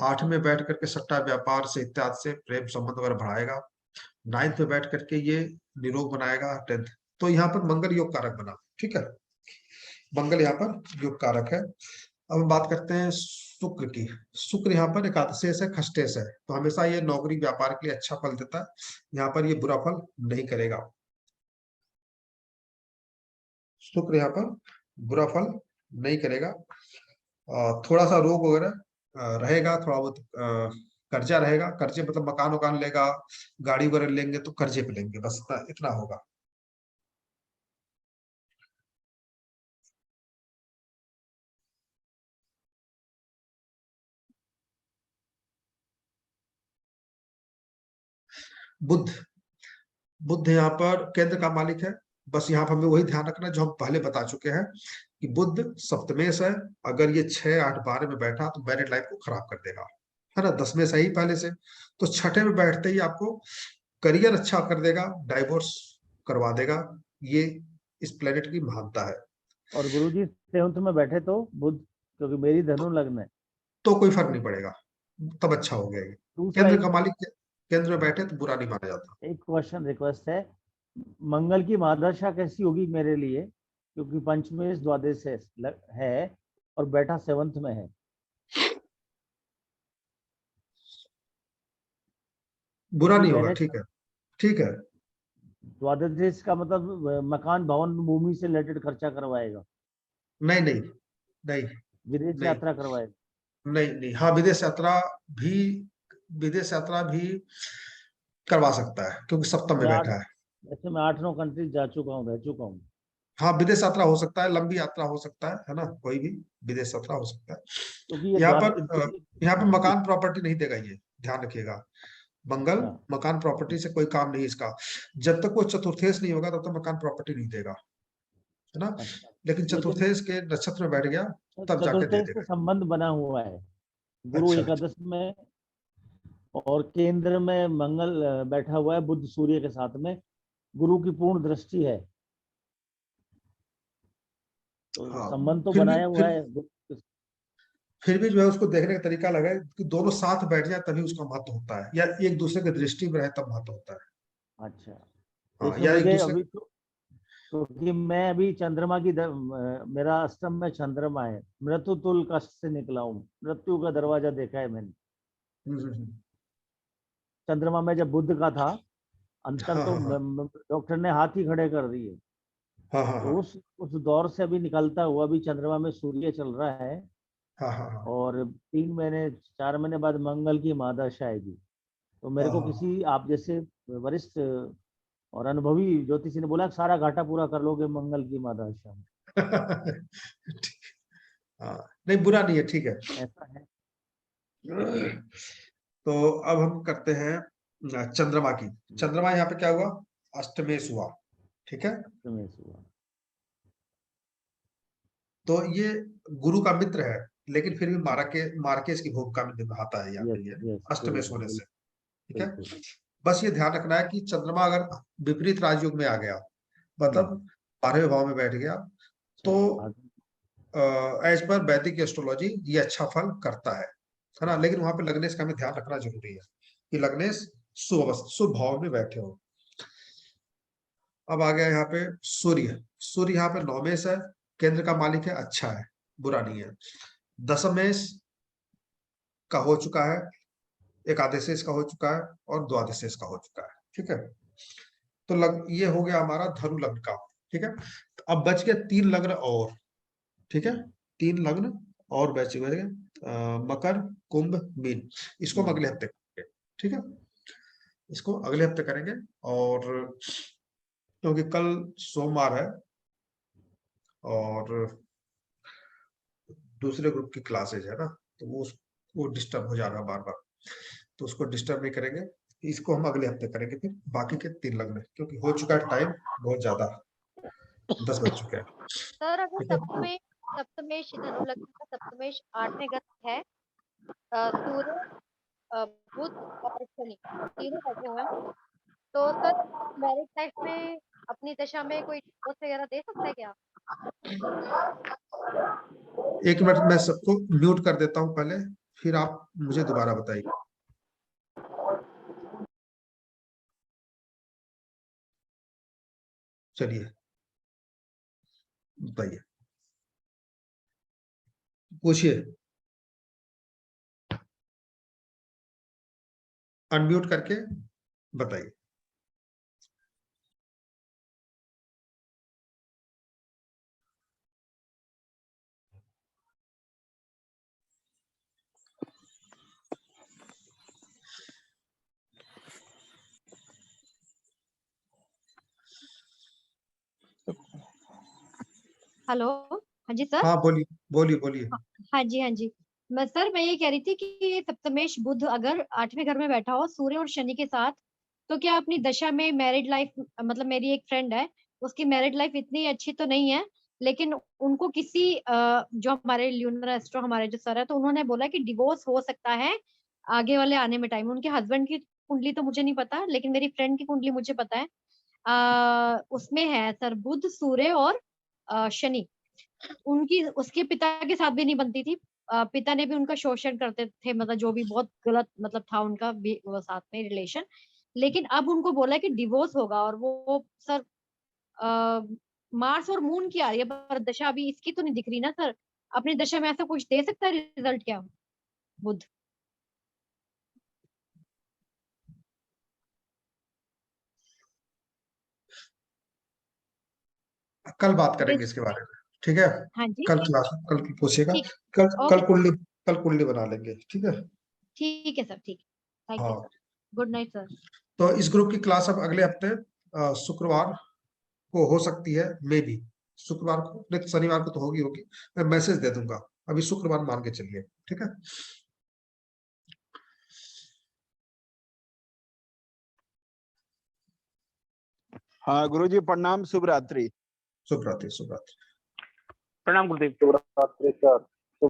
8 में बैठ करके सट्टा व्यापार से इत्यादि से प्रेम संबंध वगैरह बढ़ाएगा। 9th में बैठ करके ये निरोग बनाएगा 10th। तो यहाँ पर मंगल योग कारक बना। ठीक है, मंगल यहाँ पर योग कारक है। अब हम बात करते हैं शुक्र की। शुक्र यहाँ पर एकादशेष है, खष्टेश है, तो हमेशा ये नौकरी व्यापार के लिए अच्छा फल देता है, यहाँ पर ये बुरा फल नहीं करेगा। शुक्र यहाँ पर बुरा फल नहीं करेगा। थोड़ा सा रोग वगैरह रहेगा, थोड़ा बहुत कर्जा रहेगा, कर्जे मतलब मकान वकान लेगा, गाड़ी वगैरह लेंगे तो कर्जे पे लेंगे, बस इतना होगा। बुध यहाँ पर केंद्र का मालिक है। बस यहाँ पर हमें वही ध्यान रखना जो हम पहले बता चुके हैं कि बुध सप्तमेश है, अगर ये 6, 8, 12 में बैठा तो मैरिड लाइफ को खराब कर देगा, है ना। 10 में सही पहले से, तो 6ठे में बैठते ही आपको करियर अच्छा कर देगा, डाइवोर्स करवा देगा, ये इस प्लेनेट की महानता है। और गुरुजी 7th में बैठे तो बुध, क्योंकि मेरी धनु लग्न है, तो कोई फर्क नहीं पड़ेगा, तब अच्छा हो गया। ये केंद्र का मालिक केंद्र में बैठे तो बुरा नहीं माना जाता। एक क्वेश्चन रिक्वेस्ट है, मंगल की महादशा कैसी होगी मेरे लिए, क्योंकि पंचमेश द्वादश है और बैठा 7th में है। बुरा नहीं होगा, ठीक है, ठीक है। द्वादश का मतलब मकान भवन भूमि से रिलेटेड खर्चा करवाएगा? नहीं नहीं नहीं, विदेश यात्रा करवाएगा? नहीं नहीं, हाँ विदेश यात्रा भी करवा सकता है क्योंकि सप्तम में बैठा है। ऐसे मैं 8-9 कंट्री जा चुका हूँ, रह चुका हूँ। हाँ विदेश यात्रा हो सकता है, लंबी यात्रा हो सकता है ना, कोई भी विदेश यात्रा हो सकता है। क्योंकि यहाँ पर मकान प्रॉपर्टी नहीं देगा, ये ध्यान रखिएगा। मंगल मकान प्रॉपर्टी से कोई काम नहीं इसका, जब तक वो चतुर्थेश नहीं होगा तब तक मकान प्रॉपर्टी नहीं देगा, है ना। लेकिन चतुर्थेश के नक्षत्र में बैठ गया तब जाके दे चतुर्थेश से देगा। संबंध बना हुआ है, गुरु अच्छा, एकादश में और केंद्र में मंगल बैठा हुआ है बुध सूर्य के साथ में, गुरु की पूर्ण दृष्टि है, तो हाँ संबंध तो फिर भी बनाया हुआ है। फिर भी जो है उसको देखने का तरीका लगा है कि दोनों साथ बैठ जाए तभी उसका महत्व होता है, या एक दूसरे के दृष्टि में रहे तब महत्व होता है। अच्छा, हाँ, देखिए या एक मुझे दूसरे अभी क्योंकि मैं अभी चंद्रमा की मेरा अष्टम में चंद्रमा है, मृत्यु तुल कष्ट से निकला हूँ, मृत्यु का दरवाजा देखा है मैंने। चंद्रमा में जब बुध का था अंतर, तो डॉक्टर ने हाथ ही खड़े कर दिए। तो उस दौर से अभी निकलता हुआ अभी चंद्रमा में सूर्य चल रहा है, और 3 महीने 4 महीने बाद मंगल की महादशा आएगी। तो मेरे को किसी आप जैसे वरिष्ठ और अनुभवी ज्योतिषी ने बोला सारा घाटा पूरा कर लोगे मंगल की महादशा में। नहीं बुरा नहीं है, ठीक है। ऐसा है। तो अब हम करते हैं चंद्रमा की। चंद्रमा यहाँ पे क्या हुआ, अष्टमेश हुआ, ठीक है। अष्टमेश हुआ तो ये गुरु का मित्र है, लेकिन फिर भी मार्केस की भूमिका में निभाता है यहाँ पे, ये अष्टमेश होने से, ठीक है। बस ये ध्यान रखना है कि चंद्रमा अगर विपरीत राजयोग में आ गया, मतलब 12वें भाव में बैठ गया, तो एज पर वैदिक एस्ट्रोलॉजी ये अच्छा फल करता है ना। लेकिन वहां पे लग्नेश का हमें ध्यान रखना जरूरी है कि लग्नेश शुभ भाव में बैठे हो। अब आ गया यहाँ पे सूर्य। सूर्य यहाँ पे नौमेश है, केंद्र का मालिक है, अच्छा है, बुरा नहीं है। दशमेश का हो चुका है, एकादशेश का हो चुका है, और द्वादशेश का हो चुका है, ठीक है। तो ये हो गया हमारा धनु लग्न का, ठीक है। अब बच गए 3 लग्न और, ठीक है, 3 लग्न और बच गए, मकर कुंभ मीन। इसको हम अगले हफ्ते करेंगे, ठीक है, इसको अगले हफ्ते करेंगे। और क्योंकि कल सोमवार है और दूसरे ग्रुप की क्लासेज है ना, तो वो डिस्टर्ब हो जाएगा बार बार, तो उसको डिस्टर्ब नहीं करेंगे। इसको हम अगले हफ्ते करेंगे फिर बाकी के 3 लग्न, क्योंकि हो चुका है टाइम बहुत ज्यादा, 10 बज चुके हैं। सर अगर सप्तमेश धनु लग्न का सप्तमेश 8वें घर है, सूर्य बुध और शनि तीनों बैठे हुए हैं, तो सर मैरिज लाइफ में अपनी दशा में कोई डिवोर्स वगैरह दे सकता है क्या? 1 मिनट मैं सबको म्यूट कर देता हूं पहले, फिर आप मुझे दोबारा बताइए। चलिए बताइए, पूछिए, अनम्यूट करके बताइए। हेलो, हाँ जी सर। हाँ बोलिए बोलिए बोलिए। हाँ जी मैं ये कह रही थी कि सप्तमेश बुध अगर 8वें घर में बैठा हो सूर्य और शनि के साथ, तो क्या अपनी दशा में मैरिड लाइफ, मतलब मेरी एक फ्रेंड है, उसकी मैरिड लाइफ इतनी अच्छी तो नहीं है, लेकिन उनको किसी जो हमारे ल्यूनर एस्ट्रो हमारे जो सर है, तो उन्होंने बोला कि डिवोर्स हो सकता है आगे वाले आने में टाइम। उनके हस्बैंड की कुंडली तो मुझे नहीं पता, लेकिन मेरी फ्रेंड की कुंडली मुझे पता है। उसमें है सर बुध सूर्य और शनि। उनकी उसके पिता के साथ भी नहीं बनती थी, पिता ने भी उनका शोषण करते थे, मतलब जो भी बहुत गलत मतलब था उनका भी वो साथ में रिलेशन। लेकिन अब उनको बोला कि डिवोर्स होगा, और वो सर मार्स और मून की आ रही है, पर दशा अभी इसकी तो नहीं दिख रही ना सर। अपनी दशा में ऐसा कुछ दे सकता है रिजल्ट क्या बुध? कल बात करेंगे इसके बारे में, ठीक है। हाँ जी, कल क्लास कल पूछेगा, ठीक, कल ओके कुंडली बना लेंगे, ठीक है। ठीक है सर, ठीक, थैंक यू हाँ, सर, गुड नाइट सर। तो इस ग्रुप की क्लास अब अगले हफ्ते शुक्रवार को हो सकती है, मे बी शुक्रवार को, नहीं शनिवार को तो होगी। मैं मैसेज दे दूंगा, अभी शुक्रवार मान के चलिए, ठीक है। हाँ गुरुजी प्रणाम, शुभ रात्रि। शुभ रात्रि, शुभ रात्रि। प्रणाम गुरुदेव। शुभ रात्रि सर।